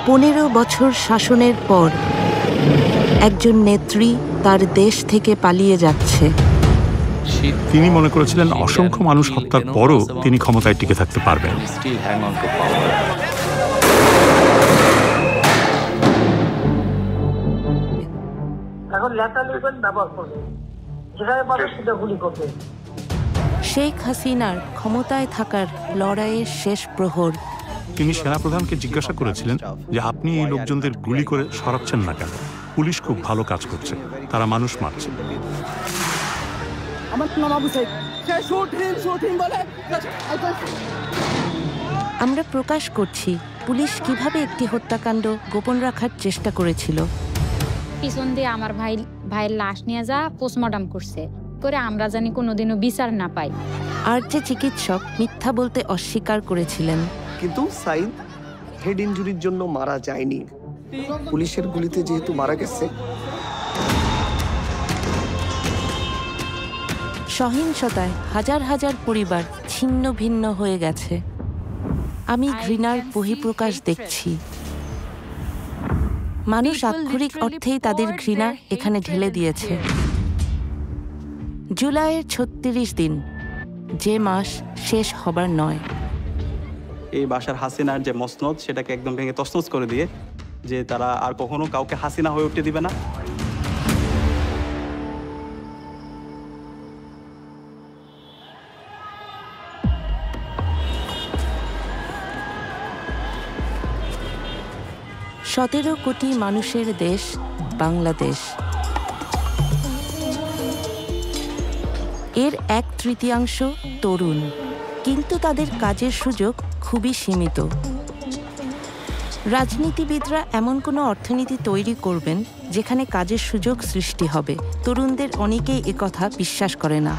15 বছর শাসনের পর একজন নেত্রী তার দেশ থেকে পালিয়ে যাচ্ছে। তিনি মনে করেছিলেন অসংখ্য মানুষ হত্যার পরও তিনি ক্ষমতায় টিকে থাকতে পারবেন। শেখ হাসিনার ক্ষমতায় থাকার লড়াইয়ের শেষ প্রহর। তিনি সেনাপ্রধানকে জিজ্ঞাসা করেছিলেন যে আপনি এই লোকজনদের গুলি করে সরাচ্ছেন না কেন? পুলিশ খুব ভালো কাজ করছে, তারা মানুষ মারছে। আমরা প্রকাশ করছি পুলিশ কিভাবে একটি হত্যাকাণ্ড গোপন রাখার চেষ্টা করেছিল। পিছন দিয়ে আমার ভাইয়ের লাশ নিয়ে যা পোস্টমর্টম করছে করে আমরা জানি কোনোদিনও বিচার না পাই। আর যে চিকিৎসক মিথ্যা বলতে অস্বীকার করেছিলেন। কিন্তু সাইদ হেড ইনজুরির জন্য মারা যায়নি, পুলিশের গুলিতে যেহেতু মারা গেছে। সহিংসতায় হাজার হাজার পরিবার ছিন্ন ভিন্ন হয়ে গেছে। আমি ঘৃণার বহিঃপ্রকাশ দেখছি। মানুষ আক্ষরিক অর্থেই তাদের ঘৃণা এখানে ঢেলে দিয়েছে। জুলাইয়ের 36 দিন, যে মাস শেষ হবার নয়। এই বাশার হাসিনার যে মসনদ সেটাকে একদম ভেঙে তছনছ করে দিয়ে যে তারা আর কখনো কাউকে হাসিনা হয়ে উঠতে দিবে না। সতেরো কোটি মানুষের দেশ বাংলাদেশ। এর 1/3 তরুণ, কিন্তু তাদের কাজের সুযোগ খুবই সীমিত। রাজনীতিবিদরা এমন কোনো অর্থনীতি তৈরি করবেন যেখানে কাজের সুযোগ সৃষ্টি হবে। তরুণদের অনেকেই একথা বিশ্বাস করে না।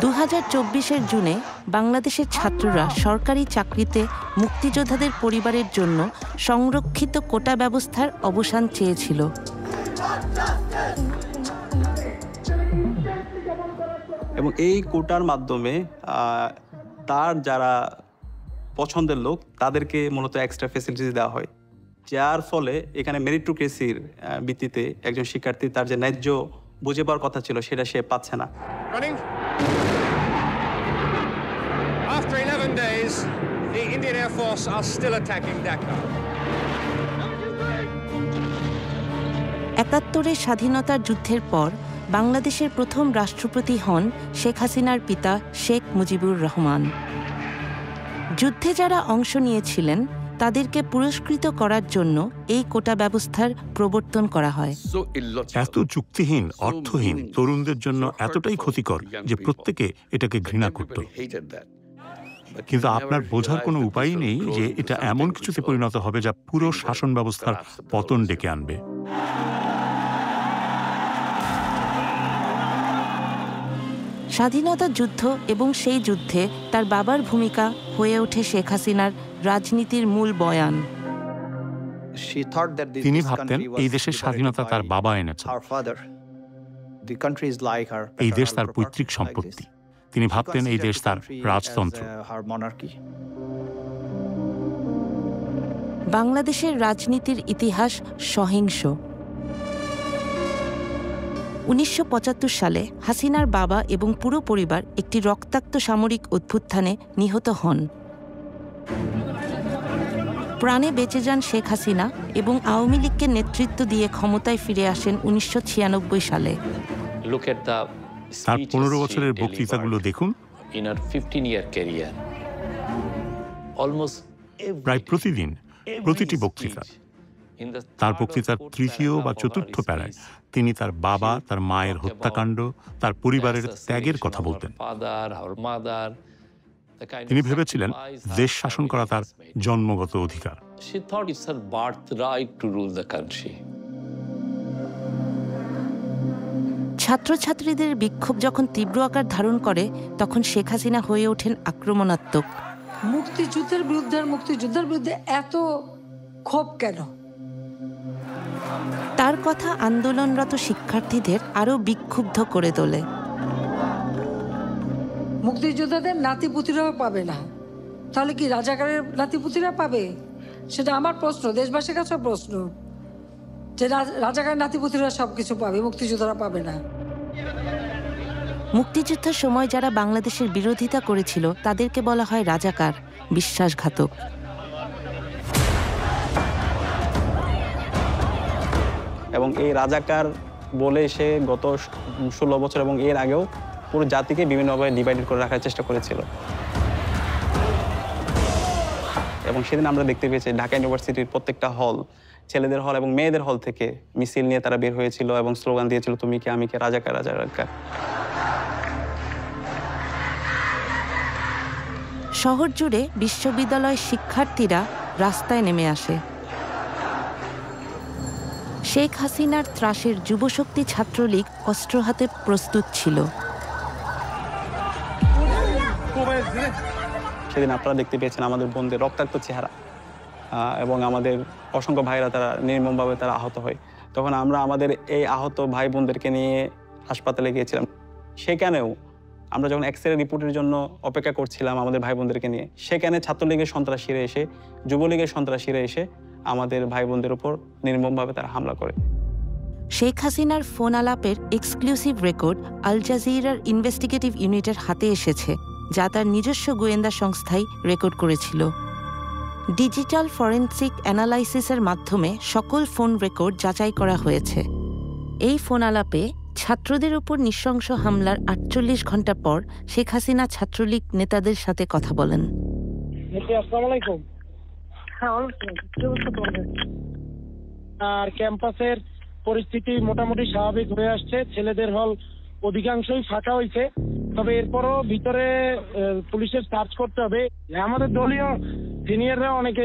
2024-এর জুনে বাংলাদেশের ছাত্ররা সরকারি চাকরিতে মুক্তিযোদ্ধাদের পরিবারের জন্য সংরক্ষিত কোটা ব্যবস্থার অবসান চেয়েছিল। এবং এই কোটার মাধ্যমে তার যারা পছন্দের লোক তাদেরকে মূলত এক্সট্রা ফ্যাসিলিটিস দেওয়া হয়, যার ফলে এখানে মেরিটোক্রেসির ভিত্তিতে একজন শিক্ষার্থী তার যে ন্যায্য বুঝে পাওয়ার কথা ছিল সেটা সে পাচ্ছে না। After 11 days, the Indian Air Force are still attacking Dhaka. 71-এর স্বাধীনতার যুদ্ধের পর বাংলাদেশের প্রথম রাষ্ট্রপতি হন শেখ হাসিনার পিতা শেখ মুজিবুর রহমান। যুদ্ধে যারা অংশ নিয়েছিলেন তাদেরকে পুরস্কৃত করার জন্য এই কোটা ব্যবস্থার প্রবর্তন করা হয়। এত যুক্তিহীন, অর্থহীন, তরুণদের জন্য এতটাই ক্ষতিকর যে প্রত্যেকে এটাকে ঘৃণা করত। কিন্তু আপনার বোঝার কোনো উপায়ই নেই যে এটা এমন কিছুতে পরিণত হবে যা পুরো শাসন ব্যবস্থার পতন ডেকে আনবে। স্বাধীনতা যুদ্ধ এবং সেই যুদ্ধে তার বাবার ভূমিকা হয়ে ওঠে শেখ হাসিনার রাজনীতির মূল বয়ান। তিনি ভাবতেন এই দেশের স্বাধীনতা তার বাবা এনেছে, এই দেশ তার পৈতৃক সম্পত্তি। তিনি ভাবতেন এই দেশ তার রাজতন্ত্র। বাংলাদেশের রাজনীতির ইতিহাস সহিংস। 1975 সালে হাসিনার বাবা এবং পুরো পরিবার একটি রক্তাক্ত সামরিক অভ্যুত্থানে নিহত হন। প্রাণে বেঁচে যান শেখ হাসিনা এবং আওয়ামী লীগকে নেতৃত্ব দিয়ে ক্ষমতায় ফিরে আসেন 1996 সালে। তার 15 বছরের বক্তৃতাগুলো দেখুন। প্রায় প্রতিদিন, প্রতিটি বক্তৃতা, তার বক্তৃতার তৃতীয় বা চতুর্থ প্যারায় তিনি তার বাবা, তার মায়ের হত্যাকাণ্ড, তার পরিবারের ত্যাগের কথা বলতেন। তিনি ভেবেছিলেন দেশ শাসন করা তার জন্মগত অধিকার। ছাত্রছাত্রীদের বিক্ষোভ যখন তীব্র আকার ধারণ করে তখন শেখ হাসিনা হয়ে ওঠেন আক্রমণাত্মক। মুক্তিযুদ্ধের বিরুদ্ধে এত ক্ষোভ কেন? তার কথা আন্দোলনরত শিক্ষার্থীদের আরো বিক্ষুব্ধ করে তোলে। মুক্তিযোদ্ধাদের নাতিপুতিরাও পাবে না, তাহলে কি রাজাকারের নাতিপুতিরা পাবে? সেটা আমার প্রশ্ন, দেশবাসীর কাছে প্রশ্ন, যে রাজাকার নাতিপুতিরা সবকিছু পাবে, মুক্তিযোদ্ধারা পাবে না। মুক্তিযুদ্ধের সময় যারা বাংলাদেশের বিরোধিতা করেছিল তাদেরকে বলা হয় রাজাকার, বিশ্বাসঘাতক। এবং এই রাজাকার বলে সে গত 16 বছর এবং এর আগেও পুরো জাতিকে বিভিন্নভাবে ডিভাইডেড করে রাখার চেষ্টা করেছিল। এবং সেদিন আমরা দেখতে পেয়েছি ঢাকা ইউনিভার্সিটির প্রত্যেকটা হল, ছেলেদের হল এবং মেয়েদের হল থেকে মিছিল নিয়ে তারা বের হয়েছিল এবং স্লোগান দিয়েছিল, তুমি কে আমি কে, রাজাকার রাজাকার। শহর জুড়ে বিশ্ববিদ্যালয় শিক্ষার্থীরা রাস্তায় নেমে আসে। শেখ হাসিনার ত্রাসের যুবশক্তি ছাত্রলীগ অস্ত্র হাতে প্রস্তুত ছিল। সেদিন আপনারা দেখতে পেয়েছেন আমাদের বোনদের রক্তাক্ত চেহারা এবং আমাদের অসংখ্য ভাইরা তারা নির্মমভাবে তারা আহত হয়। তখন আমরা আমাদের এই আহত ভাই বোনদেরকে নিয়ে হাসপাতালে গিয়েছিলাম। সেখানেও আমরা যখন এক্স-রে রিপোর্টের জন্য অপেক্ষা করছিলাম আমাদের ভাই বোনদেরকে নিয়ে, সেখানে ছাত্রলীগের সন্ত্রাসীরা এসে, যুবলীগের সন্ত্রাসীরা এসে আমাদের ভাই বোনদের উপর নির্মমভাবে তারা হামলা করে। শেখ হাসিনার ফোন আলাপের এক্সক্লুসিভ রেকর্ড আল জাজিরার ইনভেস্টিগেটিভ ইউনিটের হাতে এসেছে, যা তার নিজস্ব গোয়েন্দা সংস্থাই রেকর্ড করেছিল। ডিজিটাল ফরেনসিক অ্যানালাইসিসের মাধ্যমে সকল ফোন রেকর্ড যাচাই করা হয়েছে। এই ফোন আলাপে ছাত্রদের উপর নৃশংস হামলার 48 ঘন্টা পর শেখ হাসিনা ছাত্রলীগ নেতাদের সাথে কথা বলেন। আর ক্যাম্পাসের পরিস্থিতি মোটামুটি স্বাভাবিক হয়ে আসছে, ছেলেদের হল অধিকাংশই ফাঁকা হয়েছে, তবে এরপরও ভিতরে পুলিশের সার্চ করতে হবে। আমাদের দলীয় সিনিয়ররা অনেকে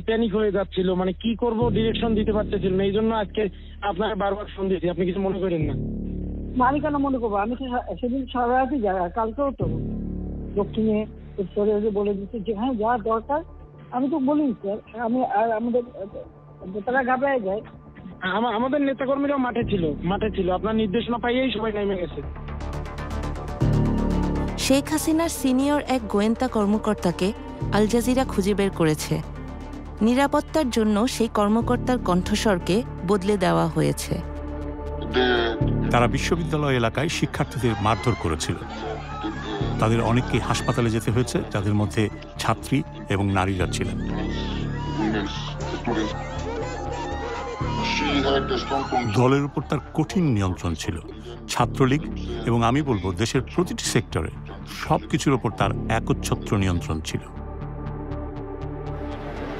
প্যানিক হয়ে যাচ্ছিল, মানে কি করব ডিরেকশন দিতে পারতেছিল না। এই জন্য আজকে আপনাকে বারবার ফোন দিয়েছি, আপনি কিছু মনে করেন না। আমি কেন মনে করবো, আমি তো সেদিন সারা রাতই যাই, কালকেও তো দক্ষিণে উত্তরে বলে দিচ্ছি যে হ্যাঁ যা দরকার। আমি তো বলি স্যার, আমি আর আমাদের তারা ঘাবড়ায় যায়। আমাদের নেতাকর্মীরাও মাঠে ছিল, আপনার নির্দেশনা পাইয়েই সবাই নেমে গেছে। শেখ হাসিনার সিনিয়র এক গোয়েন্দা কর্মকর্তাকে আল জাজিরা খুঁজে বের করেছে। নিরাপত্তার জন্য সেই কর্মকর্তার কণ্ঠস্বরকে বদলে দেওয়া হয়েছে। তারা বিশ্ববিদ্যালয় এলাকায় শিক্ষার্থীদের মারধর করেছিল। তাদের অনেককে হাসপাতালে যেতে হয়েছে, যাদের মধ্যে ছাত্রী এবং নারীরা ছিলেন। দলের উপর তার কঠিন নিয়ন্ত্রণ ছিল। ছাত্রলীগ এবং আমি বলবো দেশের প্রতিটি সেক্টরে সবকিছুর উপর তার একচ্ছত্র নিয়ন্ত্রণ ছিল।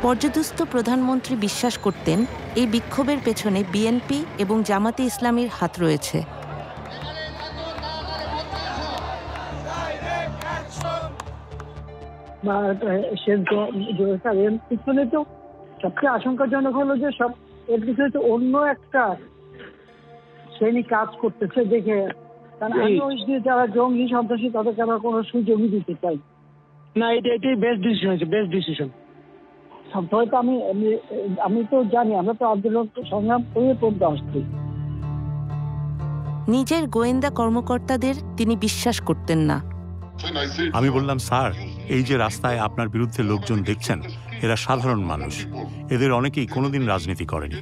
পর্যদুস্ত প্রধানমন্ত্রী বিশ্বাস করতেন এই বিক্ষোভের পেছনে বিএনপি এবং জামাতে ইসলামীর হাত রয়েছে। সবচেয়ে আশঙ্কাজনক হলো যে সব এর পিছনে তো অন্য একটা শ্রেণী কাজ করতেছে দেখে, কারণ আমি ওই যে যারা জঙ্গি সন্ত্রাসী তাদেরকে আমরা কোনো সুযোগই দিতে চাই না। এটাই বেস্ট ডিসিশন হয়েছে, বেস্ট ডিসিশন। হয়তো আমি তো জানি, আমরা তো আন্দোলন সংগ্রাম করে পড়তে আসছি। নিজের গোয়েন্দা কর্মকর্তাদের তিনি বিশ্বাস করতেন না। আমি বললাম, স্যার, এই যে রাস্তায় আপনার বিরুদ্ধে লোকজন দেখছেন, এরা সাধারণ মানুষ। এদের অনেকেই কোনোদিন রাজনীতি করেনি।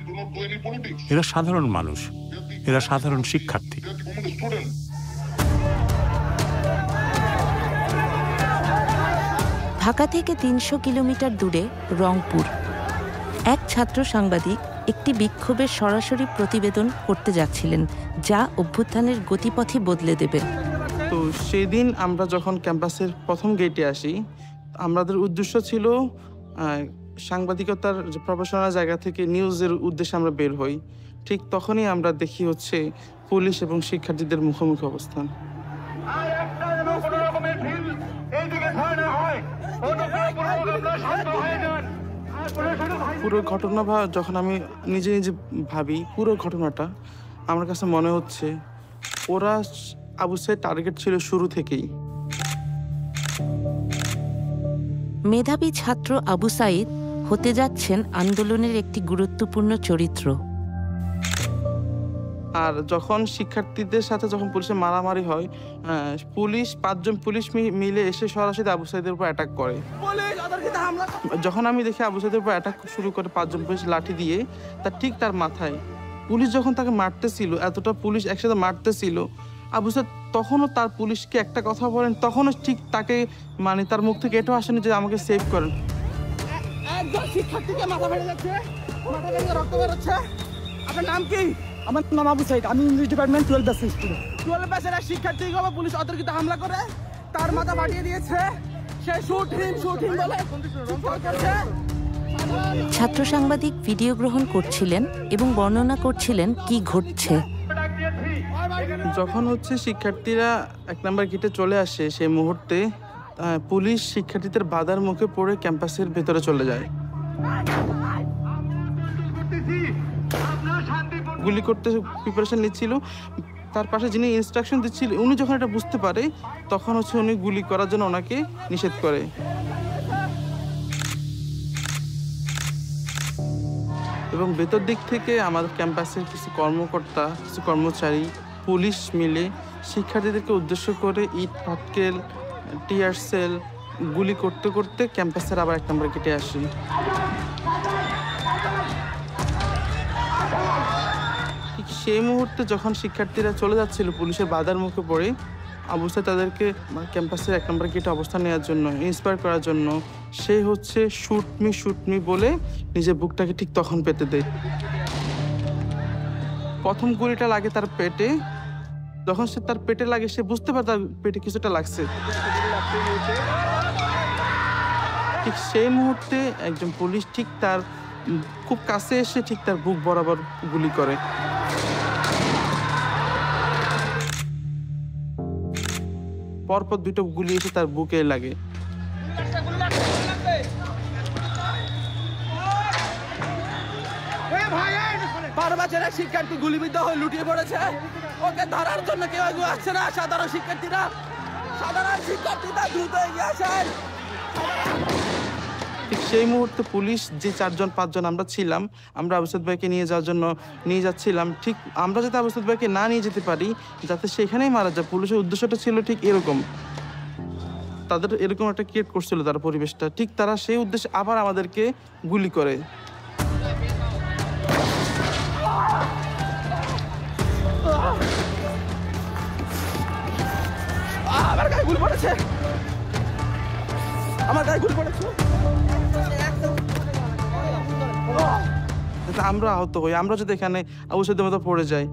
এরা সাধারণ মানুষ, এরা সাধারণ শিক্ষার্থী। ঢাকা থেকে 300 কিলোমিটার দূরে রংপুর এক ছাত্র সাংবাদিক একটি বিক্ষোভের সরাসরি প্রতিবেদন করতে যাচ্ছিলেন, যা অভ্যুত্থানের গতিপথই বদলে দেবে। তো সেদিন আমরা যখন ক্যাম্পাসের প্রথম গেটে আসি, আমাদের উদ্দেশ্য ছিল সাংবাদিকতার যে প্রফেশনাল জায়গা থেকে নিউজের উদ্দেশ্যে আমরা বের হই। ঠিক তখনই আমরা দেখি হচ্ছে পুলিশ এবং শিক্ষার্থীদের মুখোমুখি অবস্থান। পুরো ঘটনা যখন আমি নিজে নিজে ভাবি, পুরো ঘটনাটা আমার কাছে মনে হচ্ছে ওরা আবু সাঈদ টার্গেট ছিল শুরু থেকেই। মেধাবী ছাত্র আবু সাঈদ হতে যাচ্ছেন আন্দোলনের একটি গুরুত্বপূর্ণ চরিত্র। আর যখন শিক্ষার্থীদের সাথে যখন পুলিশের মারামারি হয়, পুলিশ 5 জন পুলিশ মিলে এসে সরাসরি আবু সাইদের উপর অ্যাটাক করে। যখন আমি দেখি আবু সাইদের উপর অ্যাটাক শুরু করে 5 জন পুলিশ লাঠি দিয়ে, তার মাথায় পুলিশ যখন তাকে মারতেছিল, এতটা পুলিশ একসাথে মারতেছিল, আবু সাইদ তখনও তার পুলিশকে একটা কথা বলেন, তখনও ঠিক তাকে মানে তার মুখ থেকে এটাও আসেনি যে আমাকে সেভ করেন। একজন শিক্ষার্থীকে মাথা ফেটে যাচ্ছে, মাথা থেকে রক্ত বের হচ্ছে। আপনার নাম কি? আমার নাম আবু সাইদ, আমি ইংলিশ ডিপার্টমেন্ট 12 ব্যাচের স্টুডেন্ট। 12 ব্যাচের এক শিক্ষার্থীকে পুলিশ অতর্কিত হামলা করে তার মাথা ফাটিয়ে দিয়েছে। সে শুট হিম বলে চিৎকার করছে। ছাত্র সাংবাদিক ভিডিও গ্রহণ করছিলেন এবং বর্ণনা করছিলেন কি ঘটছে। যখন শিক্ষার্থীরা 1 নম্বর গেটে চলে আসে, সেই মুহূর্তে পুলিশ শিক্ষার্থীদের বাধার মুখে পড়ে ক্যাম্পাসের ভেতরে চলে যায়। গুলি করতে প্রিপারেশন নিচ্ছিল, তার পাশে যিনি ইনস্ট্রাকশন দিচ্ছিল উনি যখন এটা বুঝতে পারে, তখন উনি গুলি করার জন্য ওনাকে নিষেধ করে। এবং ভেতর দিক থেকে আমাদের ক্যাম্পাসের কিছু কর্মকর্তা, কিছু কর্মচারী, পুলিশ মিলে শিক্ষার্থীদেরকে উদ্দেশ্য করে ইট পাটকেল, টিয়ার সেল গুলি করতে করতে ক্যাম্পাসের আবার 1 নম্বর গেটে আসে। ঠিক সেই মুহূর্তে যখন শিক্ষার্থীরা চলে যাচ্ছিল পুলিশের বাধার মুখে পড়ে, আবু সাইদ তাদেরকে ক্যাম্পাসের 1 নম্বর গেটে অবস্থান নেওয়ার জন্য, ইন্সপায়ার করার জন্য সে শুট মি বলে নিজের বুকটাকে ঠিক তখন পেতে দেয়। প্রথম গুলিটা লাগে তার পেটে। যখন সে তার পেটে লাগে, সে বুঝতে পারে তার পেটে কিছুটা লাগছে। ঠিক সেই মুহূর্তে একজন পুলিশ ঠিক তার খুব কাছে এসে ঠিক তার বুক বরাবর গুলি করে। পরপর 2টা গুলি এসে তার বুকে লাগে। শিক্ষার্থী গুলিবিদ্ধ হয়ে লুটিয়ে পড়েছে, ওকে ধরার জন্য কেউ আসছে না। সাধারণ শিক্ষার্থীরা দ্রুত এগিয়ে আসেন। ঠিক সেই মুহূর্তে পুলিশ যে 4 জন 5 জন আমরা ছিলাম, আমরা আবু সাইদ ভাইকে নিয়ে যাওয়ার জন্য নিয়ে যাচ্ছিলাম। ঠিক আমরা যাতে আবু সাইদ ভাইকে না নিয়ে যেতে পারি, যাতে সেখানেই মারা যায়, পুলিশের উদ্দেশ্যটা ছিল ঠিক এরকম। তাদের এরকম একটা ক্রিয়েট করছিল তার পরিবেশটা। ঠিক তারা সেই উদ্দেশ্যে আবার আমাদেরকে গুলি করে। আমার গায়ে গুলি পড়েছে, আমার গায়ে গুলি পড়েছে। আমরা আহত হই, আমরা যদি এখানে আবু সাইদের মতো পড়ে যাই।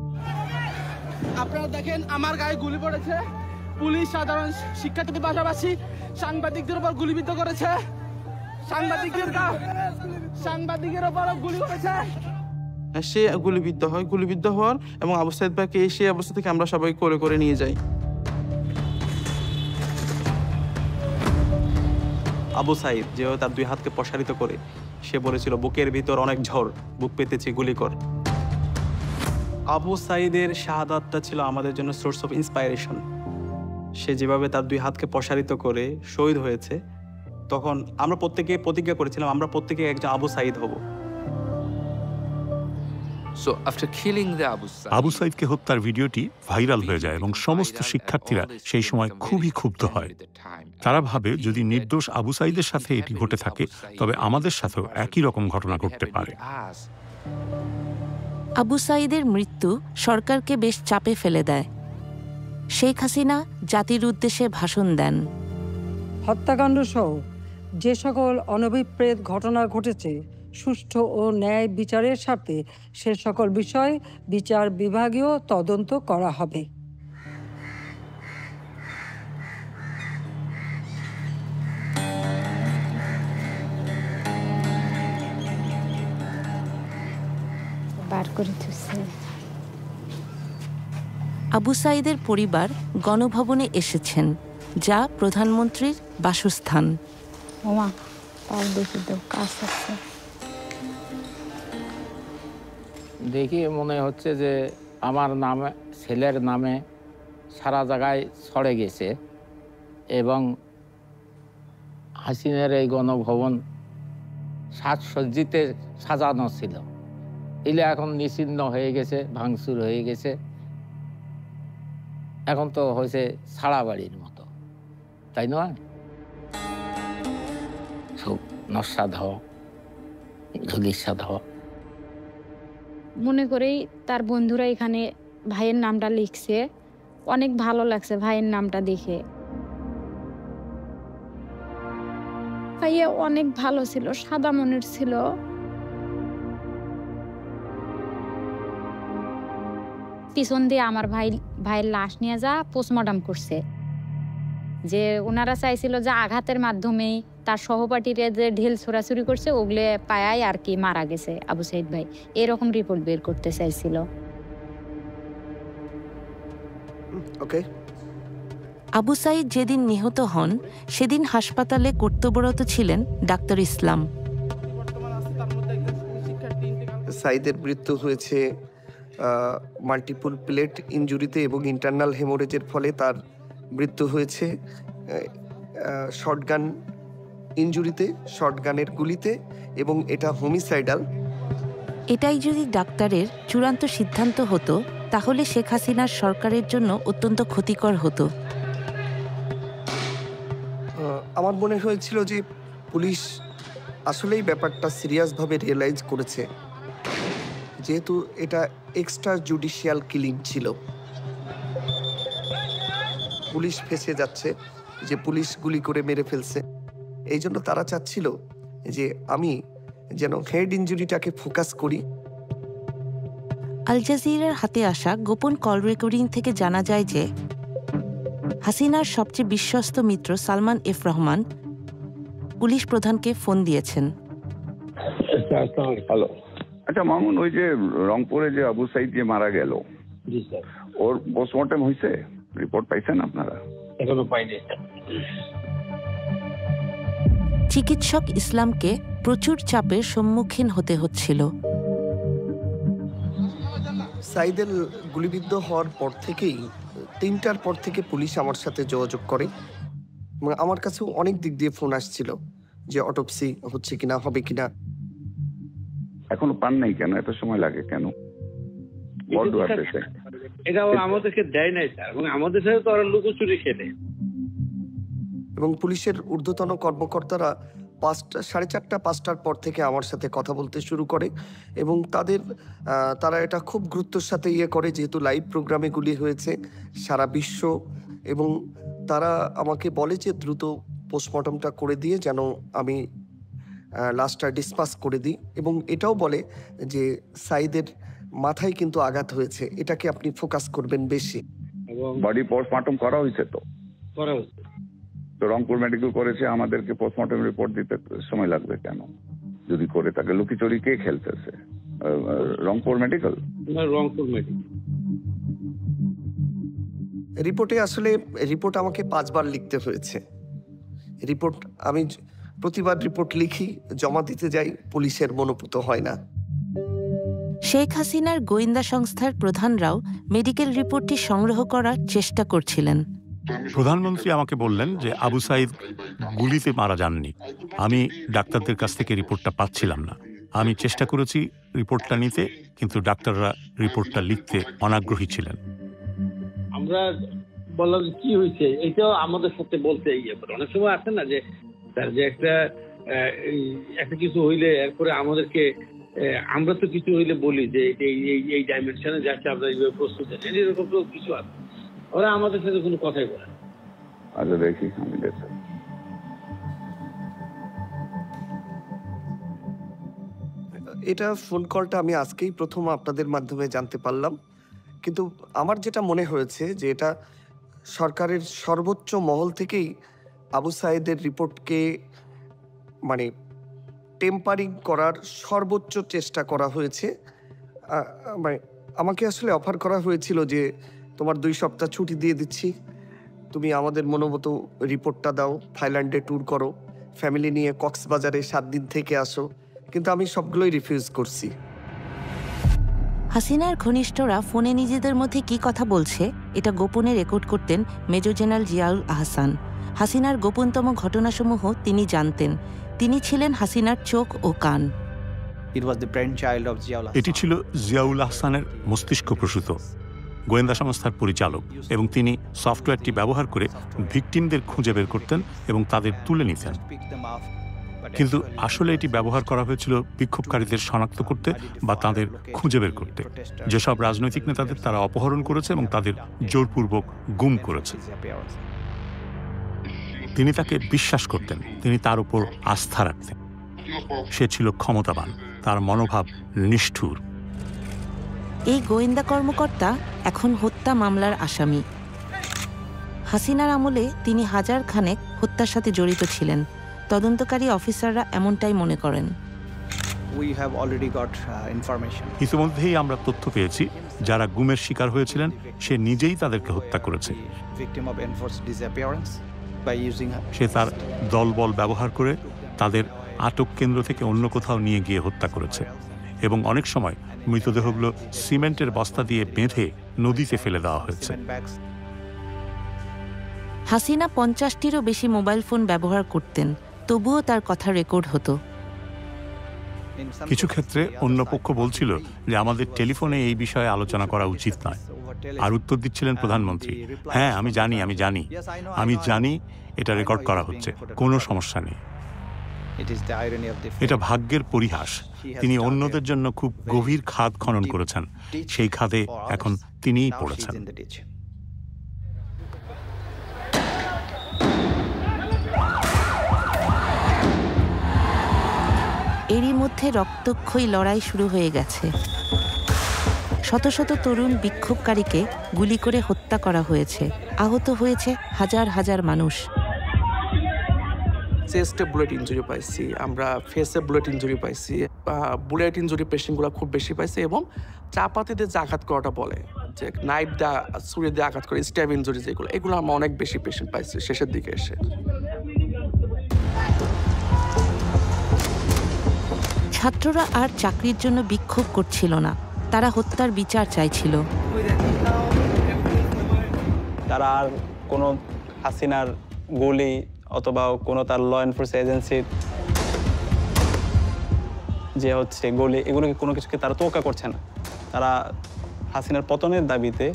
আপনারা দেখেন আমার গায়ে গুলি পড়েছে। পুলিশ সাধারণ শিক্ষার্থীদের পাশাপাশি সাংবাদিকদের উপর গুলিবিদ্ধ করেছে। সাংবাদিকের উপর গুলি করেছে। সে গুলিবিদ্ধ হওয়ার এবং আবু সাইদ ভাইকে সেই অবস্থা থেকে আমরা সবাই কোলে করে নিয়ে যাই। আবু সাইদ যেভাবে তার 2 হাতকে প্রসারিত করে সে বলেছিল, বুকের ভিতর অনেক ঝড়, বুক পেতেছি, গুলি কর। আবু সাইদের শাহাদাতটা ছিল আমাদের জন্য সোর্স অফ ইন্সপায়ারেশন। সে যেভাবে তার 2 হাতকে প্রসারিত করে শহীদ হয়েছে, তখন আমরা প্রত্যেকে প্রতিজ্ঞা করেছিলাম আমরা প্রত্যেকে একজন আবু সাইদ হব। আবু সাইদকে হত্যার ভিডিওটি ভাইরাল হয়ে যায় এবং সমস্ত শিক্ষার্থীরা সেই সময় খুবই ক্ষুব্ধ হয়। তারা ভাবে যদি নির্দোষ আবু সাইদের সাথে এটি ঘটে থাকে, তবে আমাদের সাথেও একই রকম ঘটনা ঘটতে পারে। আবু সাইদের মৃত্যু সরকারকে বেশ চাপে ফেলে দেয়। শেখ হাসিনা জাতির উদ্দেশ্যে ভাষণ দেন। হত্যাকাণ্ড সহ যে সকল অনভিপ্রেত ঘটনা ঘটেছে, সুষ্ঠু ও ন্যায় বিচারের স্বার্থে সে সকল বিষয় বিচার বিভাগীয় তদন্ত করা হবে। আবু সাইদের পরিবার গণভবনে এসেছেন, যা প্রধানমন্ত্রীর বাসস্থান। দেখি মনে হচ্ছে যে আমার নামে, ছেলের নামে সারা জায়গায় ছড়ে গেছে এবং হাসিনের এই গণভবন সাজসজ্জিতে সাজানো ছিল এলে এখন নিশ্চিহ্ন হয়ে গেছে, ভাঙচুর হয়ে গেছে, এখন তো হয়েছে ছাড়া বাড়ির মতো, তাই নয়? সব নস্বাদ হওয়া, ধুলিস্বাদ হওয়া। মনে করেই তার বন্ধুরা এখানে ভাইয়ের নামটা লিখছে, অনেক ভালো লাগছে ভাইয়ের নামটা দেখে। ভাইয়া অনেক ভালো ছিল, সাদা মনের ছিল। পিছন দিয়ে আমার ভাইয়ের লাশ নিয়ে যা পোস্টমর্টম করছে। যে ওনারা চাইছিল যে আঘাতের মাধ্যমেই তার সহপাঠীরা যে ঢিল ছোড়াছুরি করছে ওগুলো পায়ায় আর কি মারা গেছে আবু সাইদ ভাই, এরকম রিপোর্ট বের করতে চাইছিল। ওকে। আবু সাইদ যেদিন নিহত হন সেদিন হাসপাতালে কর্তব্যরত ছিলেন ডাক্তার ইসলাম। সাইদের মৃত্যু হয়েছে মাল্টিপল প্লেট ইনজুরিতে এবং ইন্টারনাল হেমোরেজের ফলে তার মৃত্যু হয়েছে শর্টগান ইনজুরিতে, শর্টগানের গুলিতে, এবং এটা হোমিসাইডাল। এটাই যদি ডাক্তারের চূড়ান্ত সিদ্ধান্ত হতো তাহলে শেখ হাসিনার সরকারের জন্য অত্যন্ত ক্ষতিকর হতো। আমার মনে হয়েছিল যে পুলিশ আসলেই ব্যাপারটা সিরিয়াসভাবে রিয়েলাইজ করেছে, যেহেতু এটা এক্সট্রা জুডিশিয়াল কিলিং ছিল। পুলিশ ফেঁসে যাচ্ছে যে পুলিশ গুলি করে মেরে ফেলছে, এই জন্য তারা চাচ্ছিল যে আমি যেন হেড ইনজুরিটাকে ফোকাস করি। আল জাজিরার হাতে আসা গোপন কল রেকর্ডিং থেকে জানা যায় যে হাসিনার সবচেয়ে বিশ্বস্ত মিত্র সালমান এফ রহমান পুলিশ প্রধানকে ফোন দিয়েছেন। হ্যালো, আচ্ছা মামুন, ওই যে রংপুরে যে আবু সাইদ যে মারা গেল, ওর পোস্টমর্টম হয়েছে? রিপোর্ট পাইছেন আপনারা? এখনো পাইনি। চিকিৎসক ইসলামকে প্রচুর চাপের সম্মুখীন হতে হচ্ছিল। সাইদের গুলিবিদ্ধ হওয়ার পর থেকেই 3টার পর থেকে পুলিশ আমার সাথে যোগাযোগ করে এবং আমার কাছেও অনেক দিক দিয়ে ফোন আসছিল যে অটোপসি হচ্ছে কিনা, হবে কিনা। এখনো পান নাই কেন? এত সময় লাগে কেন? এটা আমাদেরকে দেয় নাই স্যার, এবং আমাদের সাথে তো ওরা লুকোচুরি খেলে। এবং পুলিশের ঊর্ধ্বতন কর্মকর্তারা 4:30 5টার পর থেকে আমার সাথে কথা বলতে শুরু করে এবং তারা এটা খুব গুরুত্বের সাথে করে, যেহেতু লাইভ প্রোগ্রামে গুলি হয়েছে সারা বিশ্ব, এবং তারা আমাকে বলে যে দ্রুত পোস্টমর্টমটা করে দিয়ে যেন আমি লাশটা ডিসপাস করে দিই, এবং এটাও বলে যে সাইদের মাথায় কিন্তু আঘাত হয়েছে, এটাকে আপনি ফোকাস করবেন বেশি। বডি পোস্টমর্টম করা হয়েছে? তো করা হয়েছে। তো রংপুর মেডিকেল করেছে, আমাদেরকে পোস্টমর্টম রিপোর্ট দিতে সময় লাগবে কেন? যদি করে থাকে লুকিচুরি কে খেলতেছে? রংপুর মেডিকেল? রংপুর মেডিকেল রিপোর্টে আসলে রিপোর্ট আমাকে 5 বার লিখতে হয়েছে। রিপোর্ট আমি প্রতিবার রিপোর্ট লিখি, জমা দিতে যাই, পুলিশের মনোপুত হয় না। শেখ হাসিনার গোয়েন্দা সংস্থার প্রধানরাও মেডিকেল রিপোর্টটি সংগ্রহ করার চেষ্টা করছিলেন। প্রধানমন্ত্রী আমাকে বললেন যে আবু সাইদ গুলিতে মারা যাননি। আমি ডাক্তারদের কাছ থেকে রিপোর্টটা পাচ্ছিলাম না। আমি চেষ্টা করেছি রিপোর্টটা নিতে, কিন্তু ডাক্তাররা রিপোর্টটা লিখতে অনাগ্রহী ছিলেন। আমরা বললাম কি হয়েছে, এটাও আমাদের সাথে বলতে অনেক সময় আসে না যে স্যার যে একটা কিছু হইলে এরপরে আমাদেরকে, আমরা তো কিছু হইলে বলি যে এই ডাইমেনশনে যাচ্ছে, আমরা এইভাবে প্রস্তুত আছি, এরকম তো কিছু আছে, ওরা আমাদের সাথে কোনো কথাই বলে। আচ্ছা দেখি, আমি দেখি। এটা ফোন কলটা আমি আজকেই প্রথম আপনাদের মাধ্যমে জানতে পারলাম, কিন্তু আমার যেটা মনে হয়েছে যে এটা সরকারের সর্বোচ্চ মহল থেকেই আবু সাইদের রিপোর্টকে মানে টেম্পারিং করার সর্বোচ্চ চেষ্টা করা হয়েছে। মানে আমাকে আসলে অফার করা হয়েছিল যে তোমার 2 সপ্তাহ ছুটি দিয়ে দিচ্ছি, তুমি আমাদের মনোমতো রিপোর্টটা দাও, থাইল্যান্ডে ট্যুর করো, ফ্যামিলি নিয়ে কক্সবাজারে 7 দিন থেকে আসো, কিন্তু আমি সবগুলোই রিফিউজ করছি। হাসিনার ঘনিষ্ঠরা ফোনে নিজেদের মধ্যে কি কথা বলছে এটা গোপনে রেকর্ড করতেন মেজর জেনারেল জিয়াউল আহসান। হাসিনার গোপনতম ঘটনাসমূহ তিনি জানতেন। তিনি ছিলেন হাসিনার চোখ ও কান। এটি ছিল জিয়াউল আহসানের মস্তিষ্ক প্রসূত গোয়েন্দা সংস্থার পরিচালক, এবং তিনি সফটওয়্যারটি ব্যবহার করে ভিকটিমদের খুঁজে বের করতেন এবং তাদের তুলে নিতেন। কিন্তু আসলে এটি ব্যবহার করা হয়েছিল বিক্ষোভকারীদের শনাক্ত করতে বা তাদের খুঁজে বের করতে। যেসব রাজনৈতিক নেতাদের তারা অপহরণ করেছে এবং তাদের জোরপূর্বক গুম করেছে। তিনি তাকে বিশ্বাস করতেন, তিনি তার উপর আস্থা রাখতেন। সে ছিল ক্ষমতাবান, তার মনোভাব নিষ্ঠুর। এই গোয়েন্দা কর্মকর্তা এখন হত্যা মামলার আসামি। হাসিনার আমলে তিনি হাজার খানেক হত্যার সাথে জড়িত ছিলেন। তদন্তকারী অফিসাররা এমনটাই মনে করেন। ইতিমধ্যেই আমরা তথ্য পেয়েছি, যারা গুমের শিকার হয়েছিলেন সে নিজেই তাদেরকে হত্যা করেছে। সে তার দলবল ব্যবহার করে তাদের আটক কেন্দ্র থেকে অন্য কোথাও নিয়ে গিয়ে হত্যা করেছে, এবং অনেক সময় মৃতদেহগুলো সিমেন্টের বস্তা দিয়ে বেঁধে নদীতে ফেলে দেওয়া হয়েছে। হাসিনা 50টিরও বেশি মোবাইল ফোন ব্যবহার করতেন, তবুও তার কথা রেকর্ড হতো। কিছু ক্ষেত্রে অন্য পক্ষ বলছিল যে আমাদের টেলিফোনে এই বিষয়ে আলোচনা করা উচিত নয়, আর উত্তর দিচ্ছিলেন প্রধানমন্ত্রী, হ্যাঁ আমি জানি এটা রেকর্ড করা হচ্ছে, কোনো সমস্যা নেই। এটা ভাগ্যের পরিহাস। তিনি অন্যদের জন্য খুব গভীর খাদ খনন করেছেন, সেই খাদে এখন তিনিই পড়েছেন। এরই মধ্যে রক্তক্ষয়ী লড়াই শুরু হয়ে গেছে। শত শত তরুণ বিক্ষোভকারীকে গুলি করে হত্যা করা হয়েছে, আহত হয়েছে হাজার হাজার মানুষ। চেস্টে বুলেট ইঞ্জুরি পাইছি, আমরা ফেসে বুলেট ইঞ্জুরি পাইছি, বুলেট ইঞ্জুরি পেশেন্টগুলো খুব বেশি পাইছে, এবং চাপাতি দিয়ে যে আঘাত করাটা বলে, যে নাইফ দিয়ে ছুরি দিয়ে আঘাত করে স্ট্যাব ইঞ্জুরি যেগুলো, এগুলো আমরা অনেক বেশি পেশেন্ট পাইছি শেষের দিকে এসে। ছাত্ররা আর চাকরির জন্য বিক্ষোভ করছিল না, তারা হত্যার বিচার চাইছিল। তারা আর কোনো হাসিনার গুলি অথবা কোনো তার ল এনফোর্সমেন্ট এজেন্সির যে হচ্ছে গুলি, এগুলোকে কোনো কিছুকে তারা তোয়াক্কা করছে না। তারা হাসিনার পতনের দাবিতে